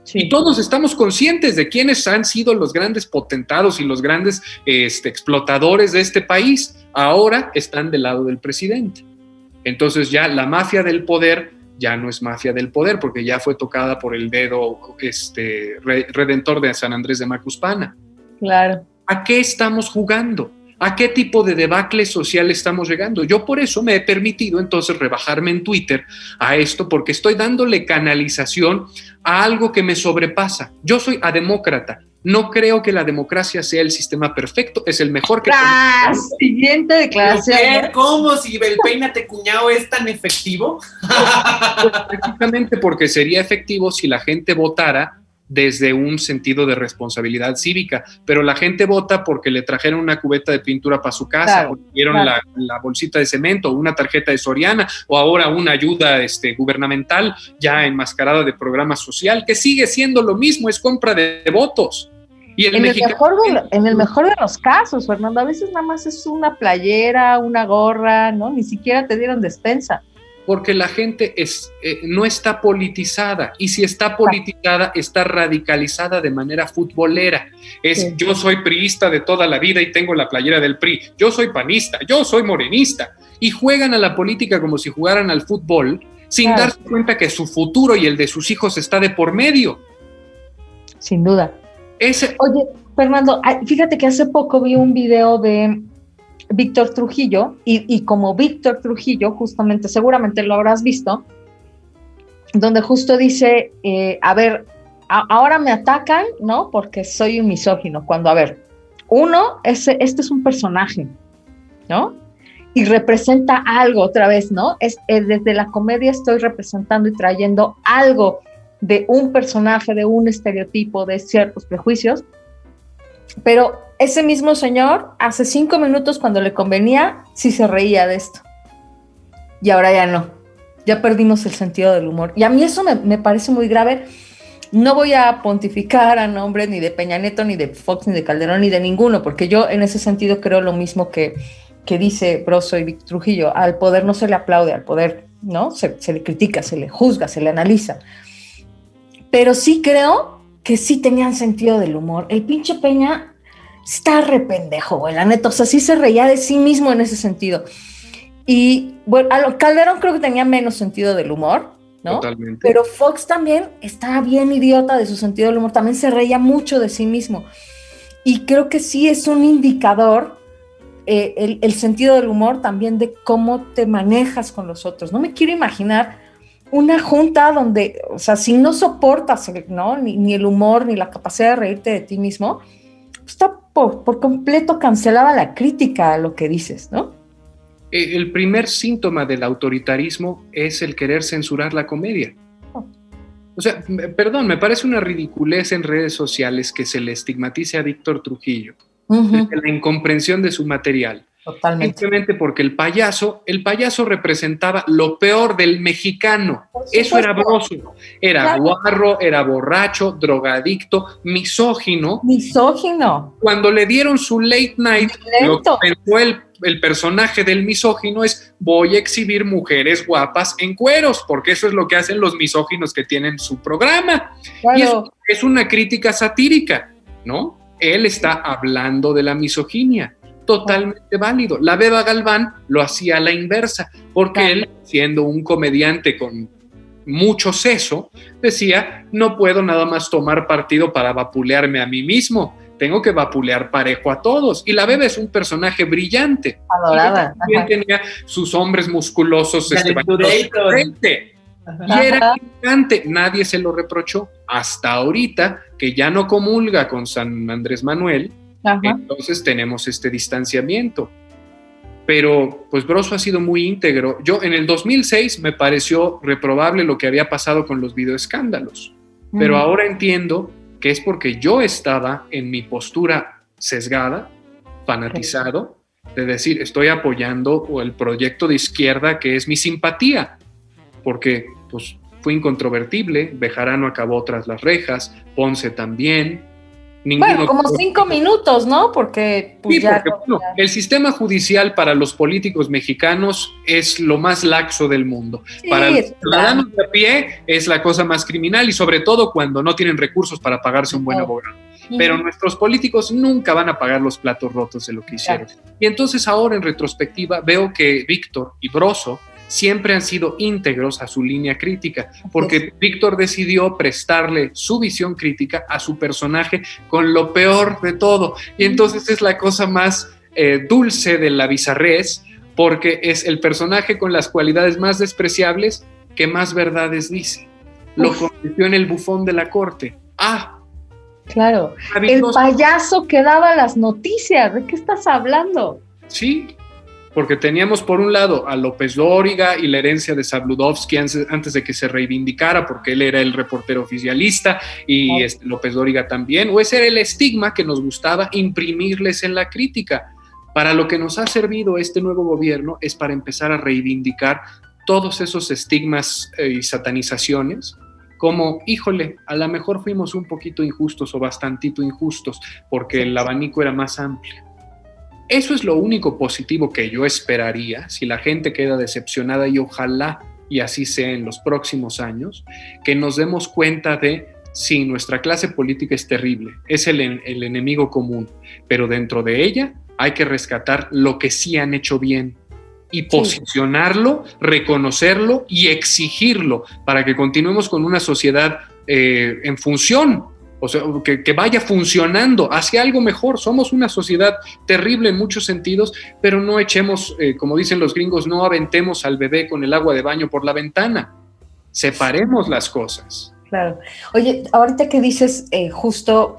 Speaker 3: Sí. Y todos estamos conscientes de quiénes han sido los grandes potentados y los grandes explotadores de este país. Ahora están del lado del presidente. Entonces ya la mafia del poder ya no es mafia del poder, porque ya fue tocada por el dedo redentor de San Andrés de Macuspana.
Speaker 4: Claro.
Speaker 3: ¿A qué estamos jugando? ¿A qué tipo de debacle social estamos llegando? Yo por eso me he permitido entonces rebajarme en Twitter a esto, porque estoy dándole canalización a algo que me sobrepasa. Yo soy ademócrata. No creo que la democracia sea el sistema perfecto, es el mejor que...
Speaker 4: Siguiente declaración.
Speaker 2: ¿Cómo si el peínate cuñado es tan efectivo?
Speaker 3: Precisamente porque sería efectivo si la gente votara desde un sentido de responsabilidad cívica, pero la gente vota porque le trajeron una cubeta de pintura para su casa, claro, porque dieron la bolsita de cemento, una tarjeta de Soriana, o ahora una ayuda gubernamental ya enmascarada de programa social, que sigue siendo lo mismo, es compra de votos. Y
Speaker 4: en el mejor de los casos, Fernando, a veces nada más es una playera, una gorra, ¿no? Ni siquiera te dieron despensa.
Speaker 3: Porque la gente no está politizada, y si está politizada, está radicalizada de manera futbolera. Sí. Yo soy priista de toda la vida y tengo la playera del PRI, yo soy panista, yo soy morenista, y juegan a la política como si jugaran al fútbol, sin darse cuenta que su futuro y el de sus hijos está de por medio.
Speaker 4: Sin duda. Oye, Fernando, fíjate que hace poco vi un video de Víctor Trujillo, y como Víctor Trujillo, justamente, seguramente lo habrás visto, donde justo dice, ahora me atacan, ¿no? Porque soy un misógino, cuando, este es un personaje, ¿no? Y representa algo otra vez, ¿no? Desde la comedia estoy representando y trayendo algo de un personaje, de un estereotipo, de ciertos prejuicios, pero ese mismo señor, hace 5 minutos, cuando le convenía, sí se reía de esto. Y ahora ya no. Ya perdimos el sentido del humor. Y a mí eso me parece muy grave. No voy a pontificar a nombre ni de Peña Nieto, ni de Fox, ni de Calderón, ni de ninguno, porque yo en ese sentido creo lo mismo que dice Broso y Víctor Trujillo. Al poder no se le aplaude, al poder, ¿no? Se le critica, se le juzga, se le analiza. Pero sí creo que sí tenían sentido del humor. El pinche Peña está re pendejo, güey, la neta, o sea, sí se reía de sí mismo en ese sentido. Y bueno, Calderón creo que tenía menos sentido del humor, ¿no?
Speaker 3: Totalmente.
Speaker 4: Pero Fox también estaba bien idiota de su sentido del humor, también se reía mucho de sí mismo. Y creo que sí es un indicador, el sentido del humor también, de cómo te manejas con los otros. No me quiero imaginar una junta donde, o sea, si no soportas, ¿no? ni el humor, ni la capacidad de reírte de ti mismo, está por completo cancelada la crítica a lo que dices, ¿no?
Speaker 3: El primer síntoma del autoritarismo es el querer censurar la comedia. O sea, perdón, me parece una ridiculez en redes sociales que se le estigmatice a Víctor Trujillo, la incomprensión de su material.
Speaker 4: Totalmente.
Speaker 3: Simplemente porque el payaso representaba lo peor del mexicano. Eso era Broso. Era guarro, era borracho, drogadicto, misógino.
Speaker 4: Misógino.
Speaker 3: Cuando le dieron su late night, lo que pensó el personaje del misógino es: voy a exhibir mujeres guapas en cueros, porque eso es lo que hacen los misóginos que tienen su programa. Claro. Y eso es una crítica satírica, ¿no? Él está hablando de la misoginia. Totalmente válido. La Beba Galván lo hacía a la inversa, porque él, siendo un comediante con mucho seso, decía: no puedo nada más tomar partido para vapulearme a mí mismo, tengo que vapulear parejo a todos. Y la Beba es un personaje brillante.
Speaker 4: Adorada.
Speaker 3: También tenía sus hombres musculosos. Y era gigante, nadie se lo reprochó. Hasta ahorita, que ya no comulga con San Andrés Manuel, entonces tenemos este distanciamiento. Pero pues Broso ha sido muy íntegro. Yo en el 2006 me pareció reprobable lo que había pasado con los videoescándalos, pero ahora entiendo que es porque yo estaba en mi postura sesgada, fanatizado, de decir, estoy apoyando el proyecto de izquierda que es mi simpatía, porque pues fue incontrovertible. Bejarano acabó tras las rejas, Ponce también.
Speaker 4: Bueno, como 5 minutos, ¿no? Porque, pues
Speaker 3: sí, porque bueno, el sistema judicial para los políticos mexicanos es lo más laxo del mundo. Sí, para los ciudadanos de a pie es la cosa más criminal, y sobre todo cuando no tienen recursos para pagarse un buen abogado. Pero nuestros políticos nunca van a pagar los platos rotos de lo que hicieron. Y entonces ahora, en retrospectiva, veo que Víctor y Broso siempre han sido íntegros a su línea crítica, porque Víctor decidió prestarle su visión crítica a su personaje con lo peor de todo. Y entonces es la cosa más dulce de la bizarrez, porque es el personaje con las cualidades más despreciables que más verdades dice. Lo convirtió en el bufón de la corte.
Speaker 4: Claro, el payaso que daba las noticias. ¿De qué estás hablando?
Speaker 3: Sí, porque teníamos por un lado a López Dóriga y la herencia de Zabludovsky antes de que se reivindicara, porque él era el reportero oficialista y López Dóriga también, o ese era el estigma que nos gustaba imprimirles en la crítica. Para lo que nos ha servido este nuevo gobierno es para empezar a reivindicar todos esos estigmas y satanizaciones, como, híjole, a lo mejor fuimos un poquito injustos o bastantito injustos, porque el abanico era más amplio. Eso es lo único positivo que yo esperaría si la gente queda decepcionada, y ojalá y así sea en los próximos años, que nos demos cuenta de, sí, nuestra clase política es terrible, es el enemigo común, pero dentro de ella hay que rescatar lo que sí han hecho bien y posicionarlo, reconocerlo y exigirlo para que continuemos con una sociedad en función. O sea, que vaya funcionando hacia algo mejor. Somos una sociedad terrible en muchos sentidos, pero no echemos, como dicen los gringos, no aventemos al bebé con el agua de baño por la ventana. Separemos las cosas.
Speaker 4: Claro. Oye, ahorita que dices justo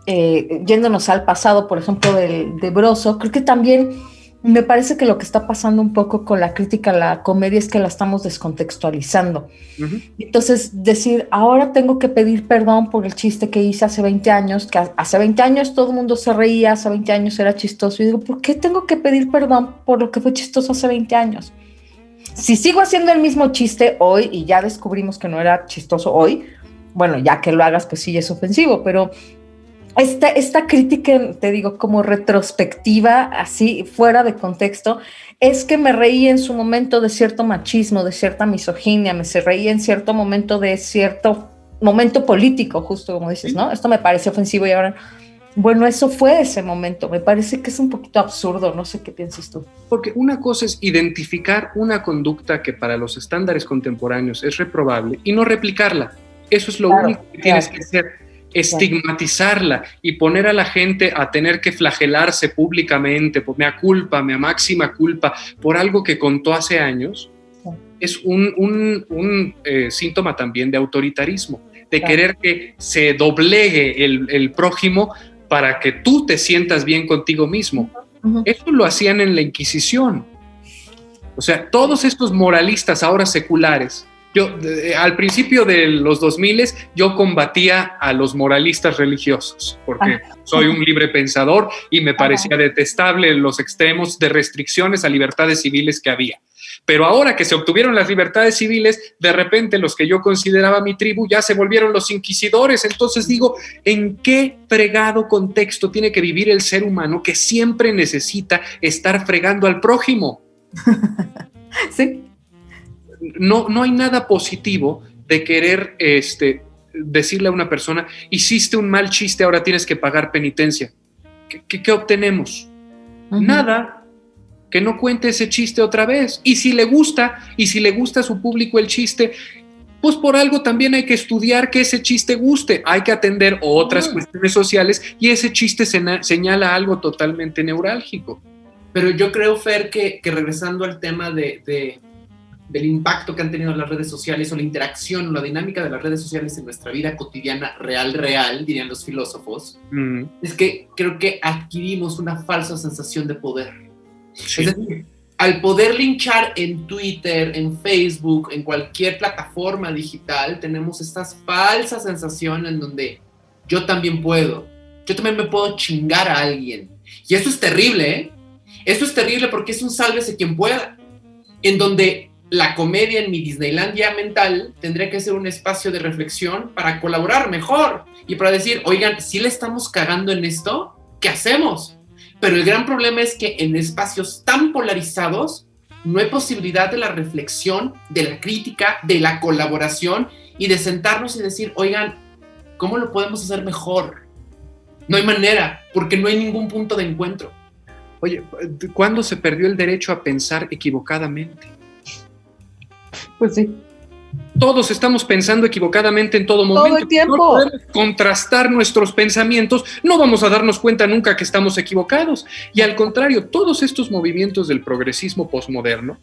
Speaker 4: yéndonos al pasado, por ejemplo, de Broso, creo que también me parece que lo que está pasando un poco con la crítica a la comedia es que la estamos descontextualizando. Entonces, decir, ahora tengo que pedir perdón por el chiste que hice hace 20 años, que hace 20 años todo el mundo se reía, hace 20 años era chistoso. Y digo, ¿por qué tengo que pedir perdón por lo que fue chistoso hace 20 años? Si sigo haciendo el mismo chiste hoy y ya descubrimos que no era chistoso hoy, bueno, ya que lo hagas, pues sí, es ofensivo, pero esta crítica, te digo, como retrospectiva, así, fuera de contexto, es que me reí en su momento de cierto machismo, de cierta misoginia, me reí en cierto momento de cierto momento político, justo como dices, ¿no? Esto me parece ofensivo y ahora, bueno, eso fue ese momento. Me parece que es un poquito absurdo, no sé qué piensas tú.
Speaker 3: Porque una cosa es identificar una conducta que para los estándares contemporáneos es reprobable y no replicarla. Eso es lo único que tienes que hacer. Estigmatizarla y poner a la gente a tener que flagelarse públicamente por mea culpa, mea máxima culpa, por algo que contó hace años, es un síntoma también de autoritarismo, de querer que se doblegue el prójimo para que tú te sientas bien contigo mismo. Eso lo hacían en la Inquisición. O sea, todos estos moralistas ahora seculares, Al principio de los 2000 yo combatía a los moralistas religiosos, porque soy un libre pensador y me parecía detestable los extremos de restricciones a libertades civiles que había. Pero ahora que se obtuvieron las libertades civiles, de repente los que yo consideraba mi tribu ya se volvieron los inquisidores. Entonces digo, ¿en qué fregado contexto tiene que vivir el ser humano que siempre necesita estar fregando al prójimo?
Speaker 4: Sí.
Speaker 3: No hay nada positivo de querer decirle a una persona, hiciste un mal chiste, ahora tienes que pagar penitencia. ¿Qué obtenemos? Nada. Que no cuente ese chiste otra vez. Y si le gusta a su público el chiste, pues por algo también hay que estudiar que ese chiste guste. Hay que atender otras cuestiones sociales y ese chiste señala algo totalmente neurálgico.
Speaker 2: Pero yo creo, Fer, que regresando al tema del impacto que han tenido las redes sociales o la interacción, la dinámica de las redes sociales en nuestra vida cotidiana, real, dirían los filósofos, es que creo que adquirimos una falsa sensación de poder. Sí. Es decir, al poder linchar en Twitter, en Facebook, en cualquier plataforma digital, tenemos esta falsa sensación en donde yo también me puedo chingar a alguien. Y eso es terrible, ¿eh? Eso es terrible porque es un sálvese quien pueda, en donde la comedia en mi Disneylandia mental tendría que ser un espacio de reflexión para colaborar mejor y para decir, oigan, si le estamos cagando en esto, ¿qué hacemos? Pero el gran problema es que en espacios tan polarizados no hay posibilidad de la reflexión, de la crítica, de la colaboración y de sentarnos y decir, oigan, ¿cómo lo podemos hacer mejor? No hay manera, porque no hay ningún punto de encuentro.
Speaker 3: Oye, ¿cuándo se perdió el derecho a pensar equivocadamente?
Speaker 4: Pues sí.
Speaker 3: Todos estamos pensando equivocadamente en todo momento.
Speaker 4: Todo el tiempo.
Speaker 3: No podemos contrastar nuestros pensamientos, no vamos a darnos cuenta nunca que estamos equivocados. Y al contrario, todos estos movimientos del progresismo posmoderno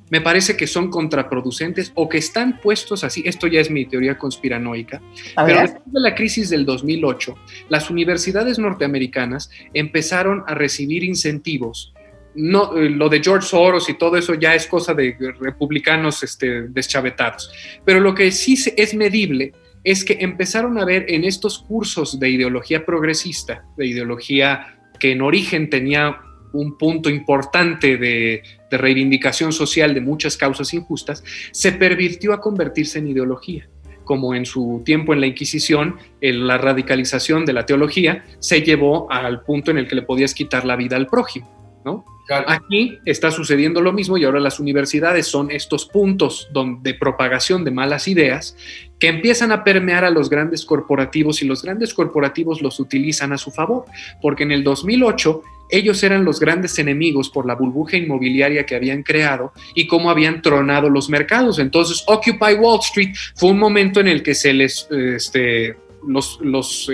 Speaker 3: me parece que son contraproducentes o que están puestos así. Esto ya es mi teoría conspiranoica. Pero después de la crisis del 2008, las universidades norteamericanas empezaron a recibir incentivos. No, lo de George Soros y todo eso ya es cosa de republicanos deschavetados, pero lo que sí es medible es que empezaron a ver en estos cursos de ideología progresista, de ideología que en origen tenía un punto importante de reivindicación social de muchas causas injustas, se pervirtió a convertirse en ideología. Como en su tiempo en la Inquisición, la radicalización de la teología se llevó al punto en el que le podías quitar la vida al prójimo, ¿no? Claro. Aquí está sucediendo lo mismo y ahora las universidades son estos puntos de propagación de malas ideas que empiezan a permear a los grandes corporativos y los grandes corporativos los utilizan a su favor, porque en el 2008 ellos eran los grandes enemigos por la burbuja inmobiliaria que habían creado y cómo habían tronado los mercados. Entonces Occupy Wall Street fue un momento en el que se les...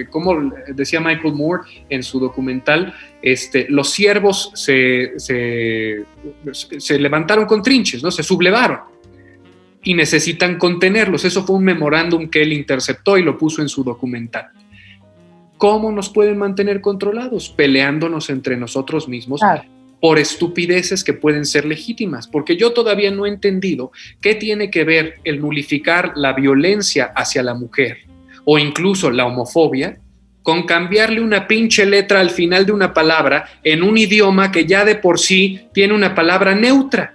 Speaker 3: como decía Michael Moore en su documental, los siervos se levantaron con trinches, ¿no? Se sublevaron y necesitan contenerlos. Eso fue un memorándum que él interceptó y lo puso en su documental. ¿Cómo nos pueden mantener controlados? Peleándonos entre nosotros mismos por estupideces que pueden ser legítimas, porque yo todavía no he entendido qué tiene que ver el nulificar la violencia hacia la mujer o incluso la homofobia, con cambiarle una pinche letra al final de una palabra en un idioma que ya de por sí tiene una palabra neutra.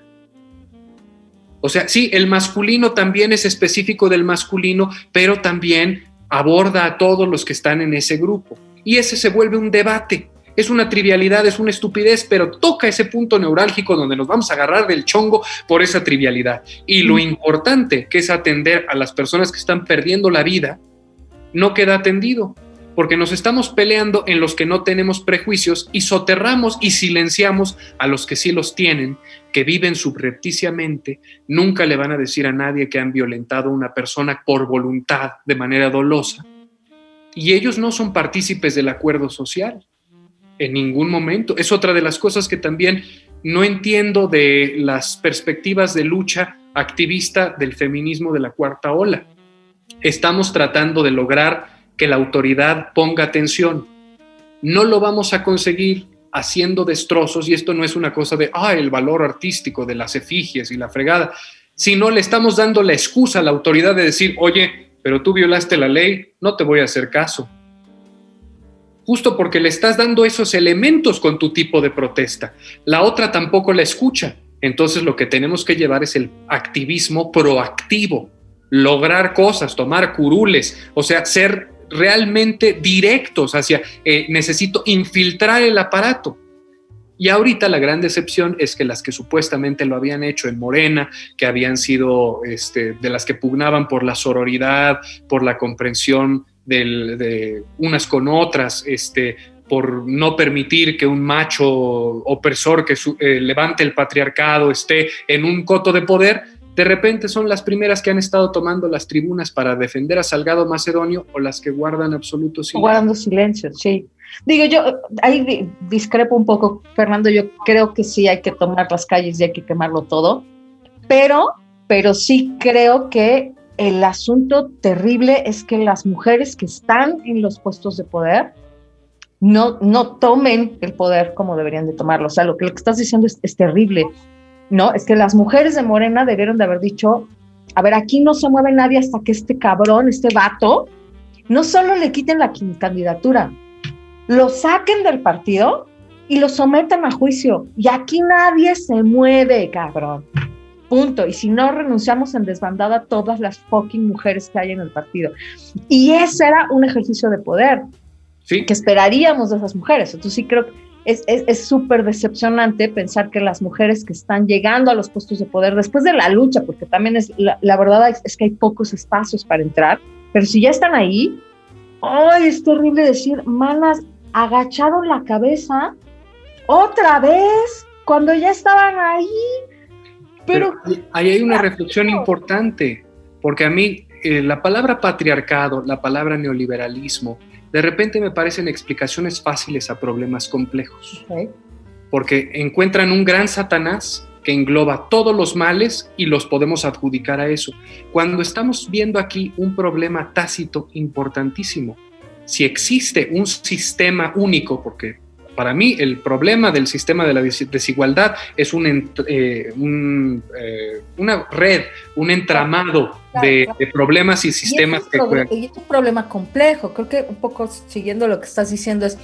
Speaker 3: O sea, sí, el masculino también es específico del masculino, pero también aborda a todos los que están en ese grupo. Y ese se vuelve un debate. Es una trivialidad, es una estupidez, pero toca ese punto neurálgico donde nos vamos a agarrar del chongo por esa trivialidad. Y lo importante, que es atender a las personas que están perdiendo la vida, no queda atendido, porque nos estamos peleando en los que no tenemos prejuicios y soterramos y silenciamos a los que sí los tienen, que viven subrepticiamente, nunca le van a decir a nadie que han violentado a una persona por voluntad, de manera dolosa, y ellos no son partícipes del acuerdo social, en ningún momento. Es otra de las cosas que también no entiendo de las perspectivas de lucha activista del feminismo de la cuarta ola. Estamos tratando de lograr que la autoridad ponga atención. No lo vamos a conseguir haciendo destrozos, y esto no es una cosa de el valor artístico de las efigies y la fregada. sino le estamos dando la excusa a la autoridad de decir, oye, pero tú violaste la ley, no te voy a hacer caso. Justo porque le estás dando esos elementos con tu tipo de protesta. La otra tampoco la escucha. Entonces lo que tenemos que llevar es el activismo proactivo, lograr cosas, tomar curules, o sea, ser realmente directos hacia, necesito infiltrar el aparato. Y ahorita la gran decepción es que las que supuestamente lo habían hecho en Morena, que habían sido de las que pugnaban por la sororidad, por la comprensión de unas con otras, por no permitir que un macho opresor que levante el patriarcado esté en un coto de poder, de repente son las primeras que han estado tomando las tribunas para defender a Salgado Macedonio o las que guardan absoluto silencio.
Speaker 4: Guardando silencio, sí. Digo, yo ahí discrepo un poco, Fernando, yo creo que sí hay que tomar las calles y hay que quemarlo todo, pero sí creo que el asunto terrible es que las mujeres que están en los puestos de poder no tomen el poder como deberían de tomarlo. O sea, lo que estás diciendo es terrible, ¿no? Es que las mujeres de Morena debieron de haber dicho, a ver, aquí no se mueve nadie hasta que este cabrón, este vato, no solo le quiten la candidatura, lo saquen del partido y lo sometan a juicio. Y aquí nadie se mueve, cabrón. Punto. Y si no, renunciamos en desbandada todas las fucking mujeres que hay en el partido. Y ese era un ejercicio de poder,
Speaker 3: ¿sí?, que
Speaker 4: esperaríamos de esas mujeres. Entonces sí creo que es súper decepcionante pensar que las mujeres que están llegando a los puestos de poder después de la lucha, porque también la verdad es que hay pocos espacios para entrar, pero si ya están ahí, ¡ay! Es terrible decir, manas, agacharon la cabeza otra vez cuando ya estaban ahí. Pero
Speaker 3: ahí hay una reflexión importante, porque a mí la palabra patriarcado, la palabra neoliberalismo, de repente me parecen explicaciones fáciles a problemas complejos.
Speaker 4: Okay.
Speaker 3: Porque encuentran un gran Satanás que engloba todos los males y los podemos adjudicar a eso. Cuando estamos viendo aquí un problema tácito importantísimo, si existe un sistema único, porque para mí el problema del sistema de la desigualdad es una red, un entramado de problemas y sistemas que juegan.
Speaker 4: Y es un problema complejo. Creo que un poco siguiendo lo que estás diciendo es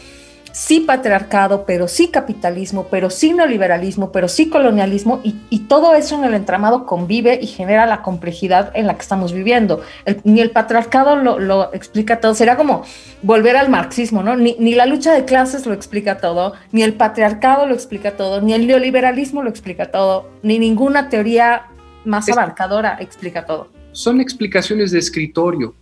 Speaker 4: sí patriarcado, pero sí capitalismo, pero sí neoliberalismo, pero sí colonialismo, y todo eso en el entramado convive y genera la complejidad en la que estamos viviendo. Ni el patriarcado lo explica todo, será como volver al marxismo, ¿no? Ni la lucha de clases lo explica todo, ni el patriarcado lo explica todo, ni el neoliberalismo lo explica todo, ni ninguna teoría más abarcadora explica todo.
Speaker 3: Son explicaciones de escritorio.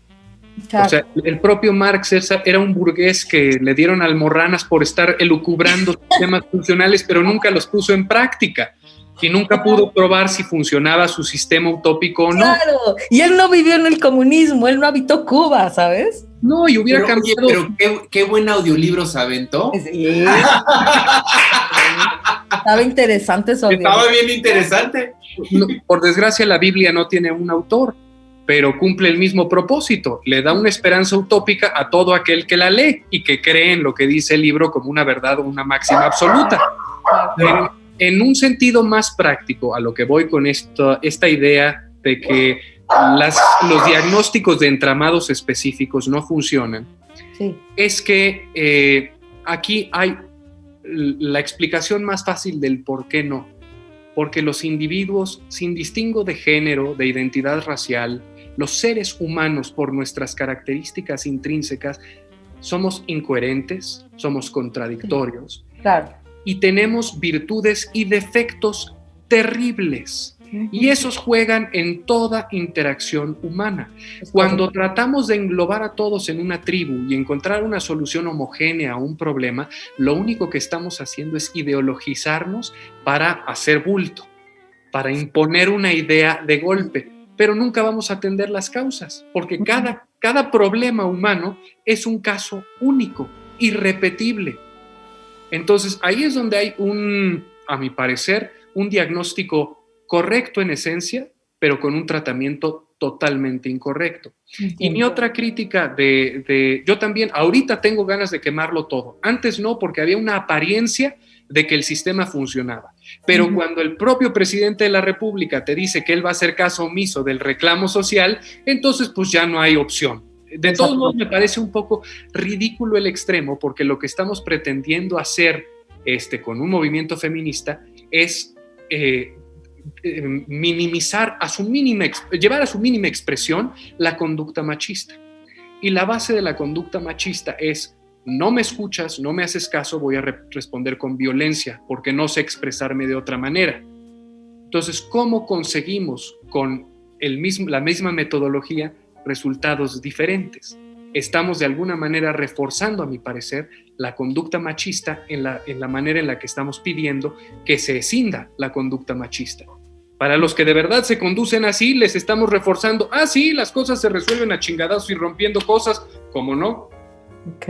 Speaker 4: Claro.
Speaker 3: O sea, el propio Marx era un burgués que le dieron almorranas por estar elucubrando sistemas funcionales, pero nunca los puso en práctica y nunca pudo probar si funcionaba su sistema utópico o no.
Speaker 4: Claro, y él no vivió en el comunismo, él no habitó Cuba, ¿sabes?
Speaker 3: No, y hubiera cambiado.
Speaker 2: Oye, pero qué buen audiolibro se aventó.
Speaker 4: Sí. Estaba interesante eso.
Speaker 2: Estaba bien interesante.
Speaker 3: No, por desgracia, la Biblia no tiene un autor, pero cumple el mismo propósito. Le da una esperanza utópica a todo aquel que la lee y que cree en lo que dice el libro como una verdad o una máxima absoluta. En un sentido más práctico, a lo que voy con esta idea de que los diagnósticos de entramados específicos no funcionan,
Speaker 4: sí,
Speaker 3: es que aquí hay la explicación más fácil del por qué no. Porque los individuos, sin distingo de género, de identidad racial, los seres humanos, por nuestras características intrínsecas, somos incoherentes, somos contradictorios,
Speaker 4: claro,
Speaker 3: y tenemos virtudes y defectos terribles. Y esos juegan en toda interacción humana. Cuando tratamos de englobar a todos en una tribu y encontrar una solución homogénea a un problema, lo único que estamos haciendo es ideologizarnos para hacer bulto, para imponer una idea de golpe, pero nunca vamos a atender las causas, porque cada problema humano es un caso único, irrepetible. Entonces, ahí es donde hay a mi parecer, un diagnóstico correcto en esencia, pero con un tratamiento totalmente incorrecto. Entiendo. Y mi otra crítica yo también, ahorita tengo ganas de quemarlo todo. Antes no, porque había una apariencia de que el sistema funcionaba. Pero cuando el propio presidente de la República te dice que él va a hacer caso omiso del reclamo social, entonces pues ya no hay opción. De todos modos, me parece un poco ridículo el extremo, porque lo que estamos pretendiendo hacer con un movimiento feminista es minimizar llevar a su mínima expresión la conducta machista. Y la base de la conducta machista es: no me escuchas, no me haces caso, voy a responder con violencia porque no sé expresarme de otra manera. Entonces, ¿cómo conseguimos con la misma metodología resultados diferentes? Estamos de alguna manera reforzando, a mi parecer, la conducta machista en la manera en la que estamos pidiendo que se escinda la conducta machista. Para los que de verdad se conducen así, les estamos reforzando: sí, las cosas se resuelven a chingadazos y rompiendo cosas, ¿cómo no?
Speaker 4: Ok,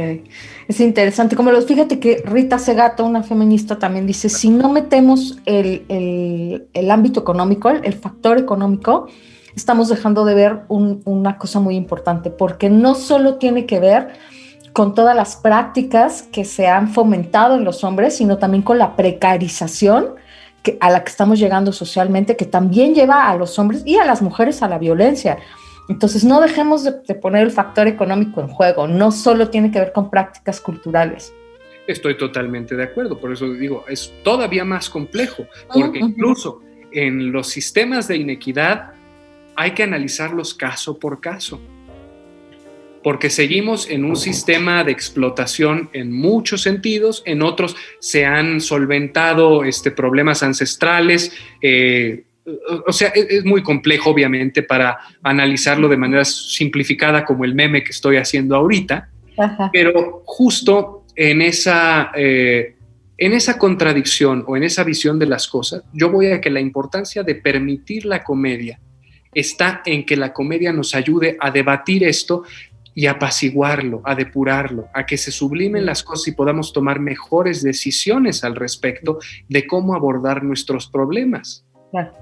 Speaker 4: es interesante. Fíjate que Rita Segato, una feminista, también dice: si no metemos el ámbito económico, el factor económico, estamos dejando de ver una cosa muy importante, porque no solo tiene que ver con todas las prácticas que se han fomentado en los hombres, sino también con la precarización a la que estamos llegando socialmente, que también lleva a los hombres y a las mujeres a la violencia. Entonces, no dejemos de poner el factor económico en juego. No solo tiene que ver con prácticas culturales.
Speaker 3: Estoy totalmente de acuerdo. Por eso digo, es todavía más complejo, porque incluso en los sistemas de inequidad hay que analizarlos caso por caso, porque seguimos en un sistema de explotación en muchos sentidos. En otros se han solventado problemas ancestrales. O sea, es muy complejo, obviamente, para analizarlo de manera simplificada, como el meme que estoy haciendo ahorita. Ajá. Pero justo en esa contradicción o en esa visión de las cosas, yo voy a que la importancia de permitir la comedia está en que la comedia nos ayude a debatir esto y a apaciguarlo, a depurarlo, a que se sublimen las cosas y podamos tomar mejores decisiones al respecto de cómo abordar nuestros problemas. Claro.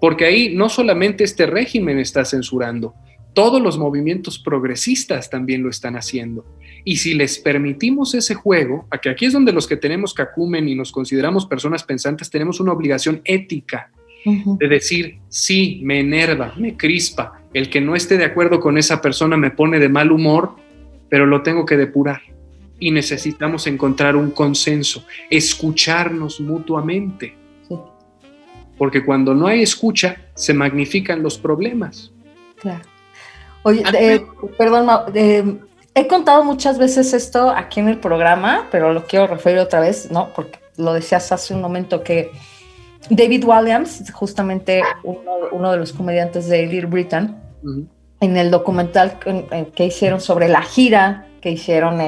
Speaker 3: Porque ahí no solamente este régimen está censurando, todos los movimientos progresistas también lo están haciendo. Y si les permitimos ese juego, que aquí es donde los que tenemos cacumen y nos consideramos personas pensantes tenemos una obligación ética de decir: sí, me enerva, me crispa, el que no esté de acuerdo con esa persona me pone de mal humor, pero lo tengo que depurar. Y necesitamos encontrar un consenso, escucharnos mutuamente. Porque cuando no hay escucha, se magnifican los problemas.
Speaker 4: Claro. Oye, perdón, he contado muchas veces esto aquí en el programa, pero lo quiero referir otra vez, ¿no? Porque lo decías hace un momento, que David Walliams, justamente uno de los comediantes de Little Britain, en el documental que hicieron sobre la gira que hicieron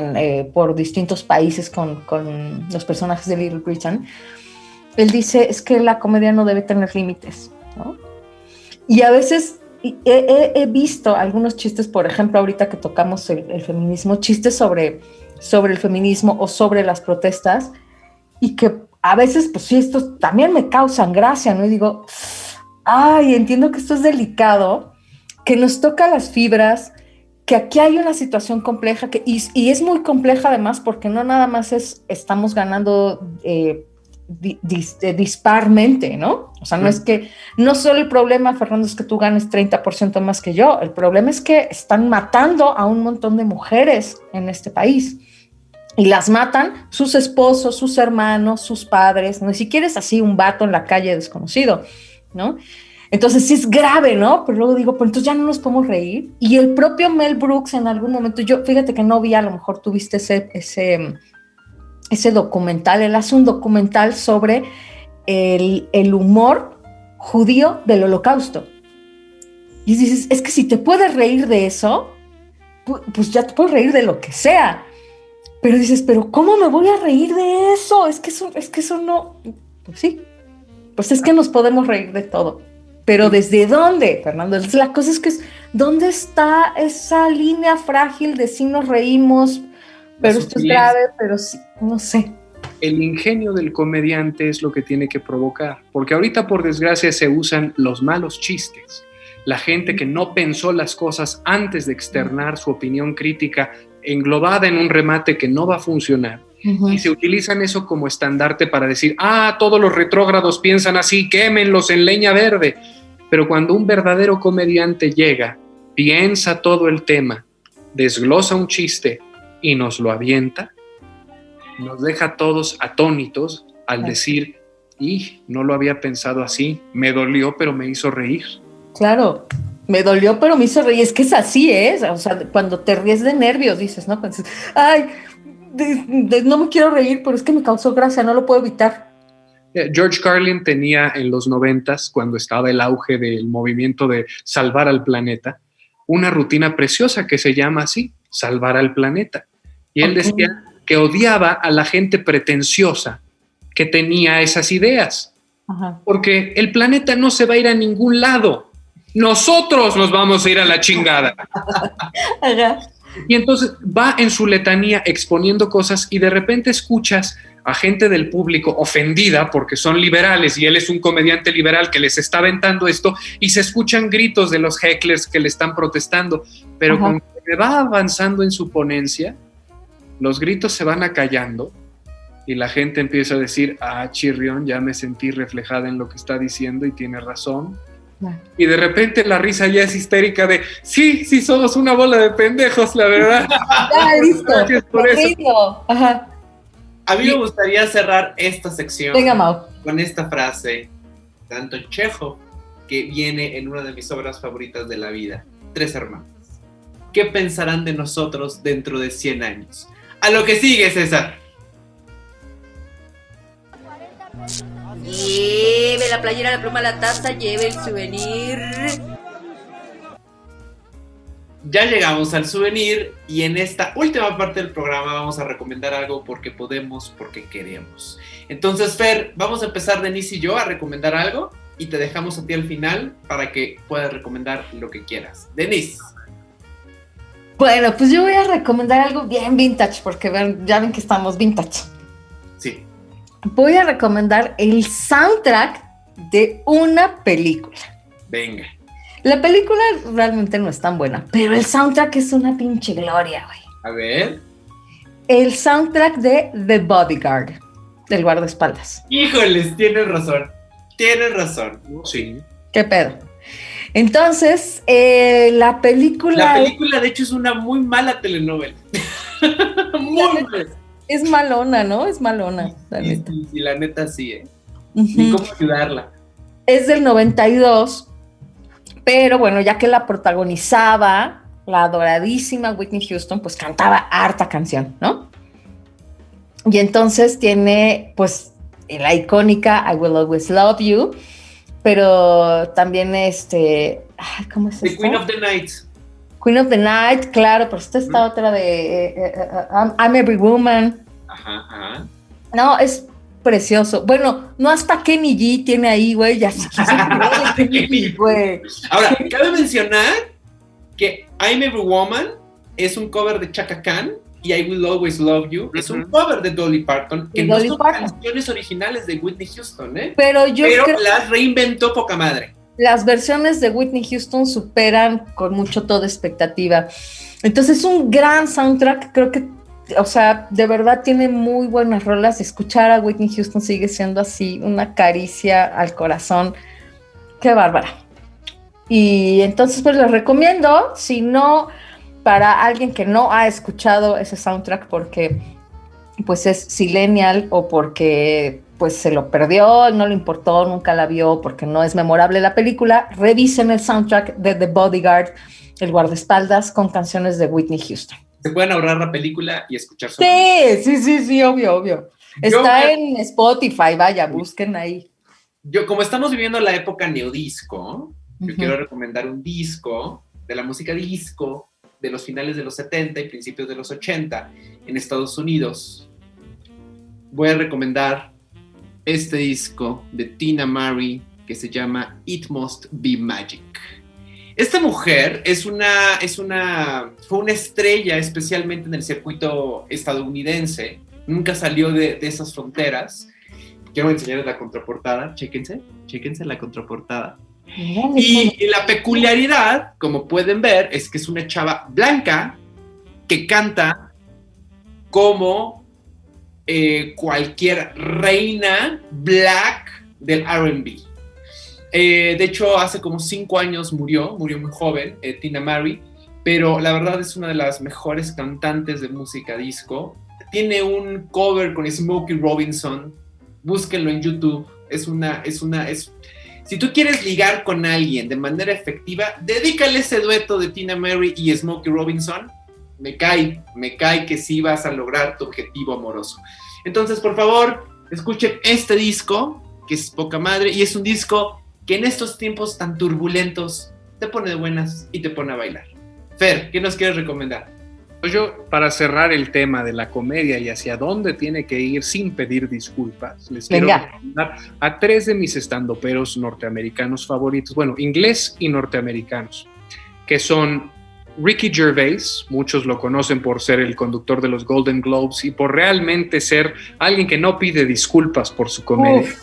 Speaker 4: por distintos países con los personajes de Little Britain, él dice: es que la comedia no debe tener límites, ¿no? Y a veces he visto algunos chistes, por ejemplo, ahorita que tocamos el feminismo, chistes sobre el feminismo o sobre las protestas, y que a veces, pues sí, estos también me causan gracia, ¿no? Y digo: entiendo que esto es delicado, que nos toca las fibras, que aquí hay una situación compleja, y es muy compleja además, porque no nada más estamos ganando disparmente, ¿no? O sea, no solo el problema, Fernando, es que tú ganes 30% más que yo. El problema es que están matando a un montón de mujeres en este país. Y las matan sus esposos, sus hermanos, sus padres, ni siquiera es así un vato en la calle desconocido, ¿no? Entonces sí es grave, ¿no? Pero luego digo: pues entonces ya no nos podemos reír. Y el propio Mel Brooks en algún momento, fíjate que no vi, a lo mejor tuviste ese documental. Él hace un documental sobre el humor judío del Holocausto. Y dices: es que si te puedes reír de eso, pues ya te puedes reír de lo que sea. Pero dices: ¿pero cómo me voy a reír de eso? Es que eso no... Pues sí, pues es que nos podemos reír de todo. Pero ¿desde dónde, Fernando? La cosa es que ¿dónde está esa línea frágil de si nos reímos, pero esto es grave, pero sí, no sé?
Speaker 3: El ingenio del comediante es lo que tiene que provocar, porque ahorita, por desgracia, se usan los malos chistes. La gente que no pensó las cosas antes de externar su opinión crítica, englobada en un remate que no va a funcionar, Y se utilizan eso como estandarte para decir, todos los retrógrados piensan así, quémenlos en leña verde. Pero cuando un verdadero comediante llega, piensa todo el tema, desglosa un chiste y nos lo avienta, nos deja a todos atónitos al decir, no lo había pensado así, me dolió pero me hizo reír.
Speaker 4: Claro, me dolió pero me hizo reír, es que es así, o sea, cuando te ríes de nervios dices, ¿no? Cuando dices, no me quiero reír, pero es que me causó gracia, no lo puedo evitar.
Speaker 3: George Carlin tenía en los 90s, cuando estaba el auge del movimiento de salvar al planeta, una rutina preciosa que se llama así, salvar al planeta. Y él decía que odiaba a la gente pretenciosa que tenía esas ideas. Ajá. Porque el planeta no se va a ir a ningún lado. Nosotros nos vamos a ir a la chingada.
Speaker 4: Ajá.
Speaker 3: Y entonces va en su letanía exponiendo cosas y de repente escuchas a gente del público ofendida porque son liberales y él es un comediante liberal que les está aventando esto y se escuchan gritos de los hecklers que le están protestando. Pero conforme va avanzando en su ponencia, los gritos se van acallando y la gente empieza a decir, chirrión, ya me sentí reflejada en lo que está diciendo y tiene razón. Y de repente la risa ya es histérica de, sí, somos una bola de pendejos, la verdad.
Speaker 4: Listo.
Speaker 3: Gracias por eso.
Speaker 4: Ajá.
Speaker 2: A mí me gustaría cerrar esta sección con esta frase, tanto Chekhov, que viene en una de mis obras favoritas de la vida, Tres hermanos. ¿Qué pensarán de nosotros dentro de 100 años? A lo que sigue, César.
Speaker 5: Lleve la playera, la pluma, la taza, lleve el souvenir.
Speaker 2: Ya llegamos al souvenir y en esta última parte del programa vamos a recomendar algo porque podemos, porque queremos. Entonces, Fer, vamos a empezar Denise y yo a recomendar algo y te dejamos a ti al final para que puedas recomendar lo que quieras. Denise.
Speaker 4: Bueno, pues yo voy a recomendar algo bien vintage porque ya ven que estamos vintage.
Speaker 2: Sí.
Speaker 4: Voy a recomendar el soundtrack de una película.
Speaker 2: Venga.
Speaker 4: La película realmente no es tan buena, pero el soundtrack es una pinche gloria, güey.
Speaker 2: A ver.
Speaker 4: El soundtrack de The Bodyguard, del guardaespaldas.
Speaker 2: Híjoles, tienes razón. Tienes razón.
Speaker 3: Sí.
Speaker 4: ¿Qué pedo? Entonces, la película...
Speaker 2: La película, de hecho, es una muy mala telenovela. Muy mala.
Speaker 4: Es malona, ¿no? Es malona, la neta.
Speaker 2: Sí, la neta sí, ¿eh? Ni cómo ayudarla.
Speaker 4: Es del 92, pero bueno, ya que la protagonizaba la adoradísima Whitney Houston, pues cantaba harta canción, ¿no? Y entonces tiene, pues, la icónica I Will Always Love You, pero también ¿cómo es
Speaker 2: The
Speaker 4: esta?
Speaker 2: Queen of the Night.
Speaker 4: Queen of the Night, claro, pero esta otra de I'm Every Woman.
Speaker 2: Ajá.
Speaker 4: No, es precioso. Bueno, no hasta Kenny G tiene ahí, güey, ya se quiso Kenny G, güey.
Speaker 2: Ahora, cabe mencionar que I'm Every Woman es un cover de Chaka Khan y I Will Always Love You es un cover de Dolly Parton, que no son canciones originales de Whitney Houston, ¿eh?
Speaker 4: Pero
Speaker 2: las reinventó poca madre.
Speaker 4: Las versiones de Whitney Houston superan con mucho toda expectativa. Entonces es un gran soundtrack, creo que, o sea, de verdad tiene muy buenas rolas. Escuchar a Whitney Houston sigue siendo así, una caricia al corazón. ¡Qué bárbara! Y entonces pues les recomiendo, si no, para alguien que no ha escuchado ese soundtrack porque pues es Zillennial o porque pues se lo perdió, no le importó, nunca la vio porque no es memorable la película, revisen el soundtrack de The Bodyguard, el guardaespaldas, con canciones de Whitney Houston.
Speaker 2: Se pueden ahorrar la película y escuchar su
Speaker 4: Sí, obvio. Está en Spotify, vaya, busquen ahí.
Speaker 2: Como estamos viviendo la época neodisco, yo quiero recomendar un disco de la música disco de los finales de los 70 y principios de los 80 en Estados Unidos. Voy a recomendar este disco de Tina Murray que se llama It Must Be Magic. Esta mujer fue una estrella especialmente en el circuito estadounidense, nunca salió de esas fronteras. Quiero enseñarles la contraportada, chéquense la contraportada. Y la peculiaridad, como pueden ver, es que es una chava blanca que canta como cualquier reina black del R&B. De hecho, hace como 5 años murió muy joven, Tina Mary, pero la verdad es una de las mejores cantantes de música disco. Tiene un cover con Smokey Robinson, búsquenlo en YouTube. Si tú quieres ligar con alguien de manera efectiva, dedícale ese dueto de Tina Mary y Smokey Robinson. Me cae que sí vas a lograr tu objetivo amoroso. Entonces, por favor, escuchen este disco, que es poca madre, y es un disco que en estos tiempos tan turbulentos te pone de buenas y te pone a bailar. Fer, ¿qué nos quieres recomendar?
Speaker 3: Pues yo, para cerrar el tema de la comedia y hacia dónde tiene que ir sin pedir disculpas, les quiero recomendar a 3 de mis estandoperos norteamericanos favoritos, bueno, inglés y norteamericanos, que son Ricky Gervais. Muchos lo conocen por ser el conductor de los Golden Globes y por realmente ser alguien que no pide disculpas por su comedia.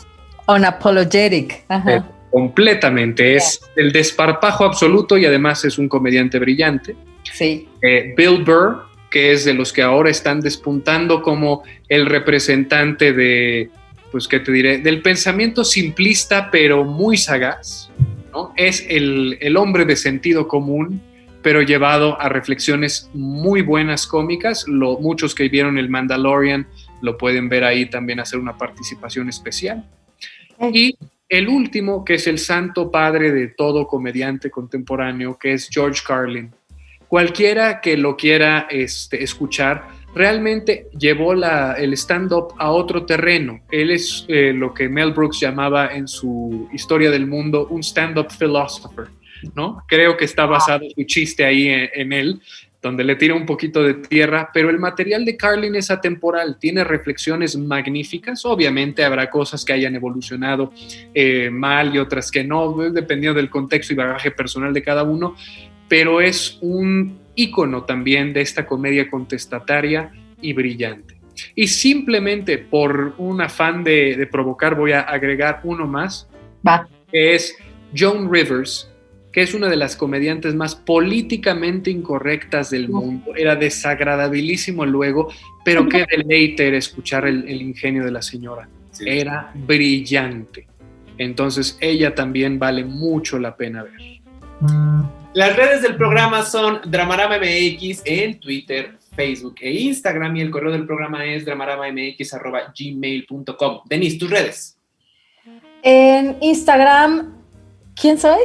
Speaker 4: Unapologetic. Ajá.
Speaker 3: Completamente, es el desparpajo absoluto y además es un comediante brillante.
Speaker 4: Sí.
Speaker 3: Bill Burr, que es de los que ahora están despuntando como el representante de, pues, ¿qué te diré?, del pensamiento simplista pero muy sagaz, ¿no? Es el hombre de sentido común, pero llevado a reflexiones muy buenas cómicas. Muchos que vieron el Mandalorian lo pueden ver ahí también hacer una participación especial. Y el último, que es el santo padre de todo comediante contemporáneo, que es George Carlin. Cualquiera que lo quiera escuchar, realmente llevó el stand-up a otro terreno. Él es lo que Mel Brooks llamaba en su Historia del Mundo un stand-up philosopher, ¿no? Creo que está basado su chiste ahí en él, donde le tira un poquito de tierra, pero el material de Carlin es atemporal, tiene reflexiones magníficas. Obviamente habrá cosas que hayan evolucionado mal y otras que no, dependiendo del contexto y bagaje personal de cada uno, pero es un ícono también de esta comedia contestataria y brillante. Y simplemente por un afán de provocar voy a agregar uno más, que es Joan Rivers, que es una de las comediantes más políticamente incorrectas del mundo. Era desagradabilísimo luego, pero qué deleite era escuchar el ingenio de la señora. Sí. Era brillante. Entonces ella también vale mucho la pena ver.
Speaker 2: Las redes del programa son Dramarama MX en Twitter, Facebook e Instagram, y el correo del programa es dramaramamx@gmail.com. Denise, tus redes.
Speaker 4: En Instagram, ¿quién soy?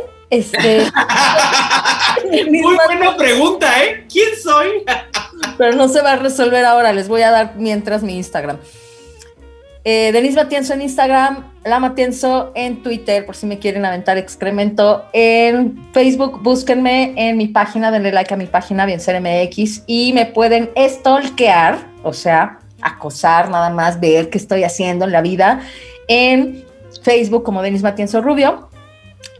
Speaker 2: Muy buena pregunta, ¿eh? ¿Quién soy?
Speaker 4: Pero no se va a resolver ahora, les voy a dar mientras mi Instagram. Denise Matienzo en Instagram, La Matienzo en Twitter, por si me quieren aventar excremento. En Facebook, búsquenme en mi página, denle like a mi página, Bienser MX, y me pueden stalkear, o sea, acosar, nada más, ver qué estoy haciendo en la vida, en Facebook como Denise Matienzo Rubio,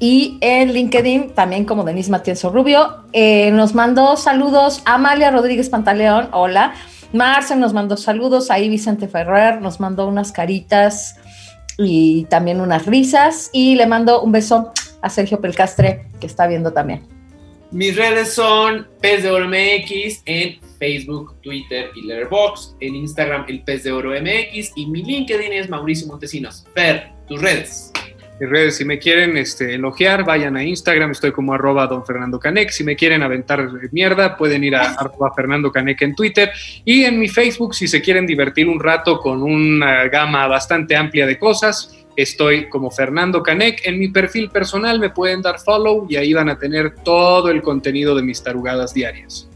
Speaker 4: y en LinkedIn también como Denise Matienzo Rubio. Nos mandó saludos Amalia Rodríguez Pantaleón, hola. Marce nos mandó saludos, ahí Vicente Ferrer nos mandó unas caritas y también unas risas, y le mando un beso a Sergio Pelcastre, que está viendo también.
Speaker 2: Mis redes son Pez de Oro MX en Facebook, Twitter y Letterboxd. En Instagram, el Pez de Oro MX, y mi LinkedIn es Mauricio Montesinos. Fer, tus redes.
Speaker 3: Mis redes, si me quieren elogiar, vayan a Instagram, estoy como @donFernandoCanec. Si me quieren aventar mierda, pueden ir a @FernandoCanec en Twitter. Y en mi Facebook, si se quieren divertir un rato con una gama bastante amplia de cosas, estoy como Fernando Canec. En mi perfil personal me pueden dar follow y ahí van a tener todo el contenido de mis tarugadas diarias.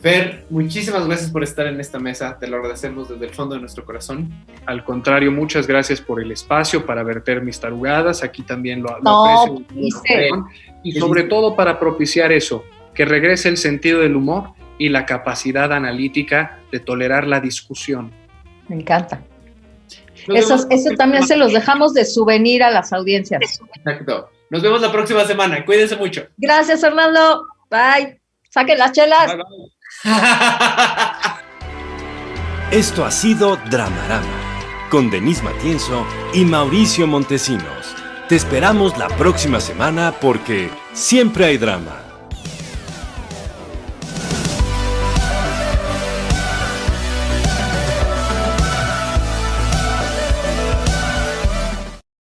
Speaker 2: Fer, muchísimas gracias por estar en esta mesa, te lo agradecemos desde el fondo de nuestro corazón.
Speaker 3: Al contrario, muchas gracias por el espacio para verter mis tarugadas, aquí también lo aprecio. Y sobre todo para propiciar eso, que regrese el sentido del humor y la capacidad analítica de tolerar la discusión.
Speaker 4: Me encanta. Eso también se los dejamos de souvenir a las audiencias.
Speaker 2: Exacto. Nos vemos la próxima semana, cuídense mucho.
Speaker 4: Gracias, Fernando. Bye. Saquen las chelas.
Speaker 2: Bye, bye.
Speaker 1: Esto ha sido Dramarama, con Denise Matienzo y Mauricio Montesinos. Te esperamos la próxima semana porque siempre hay drama.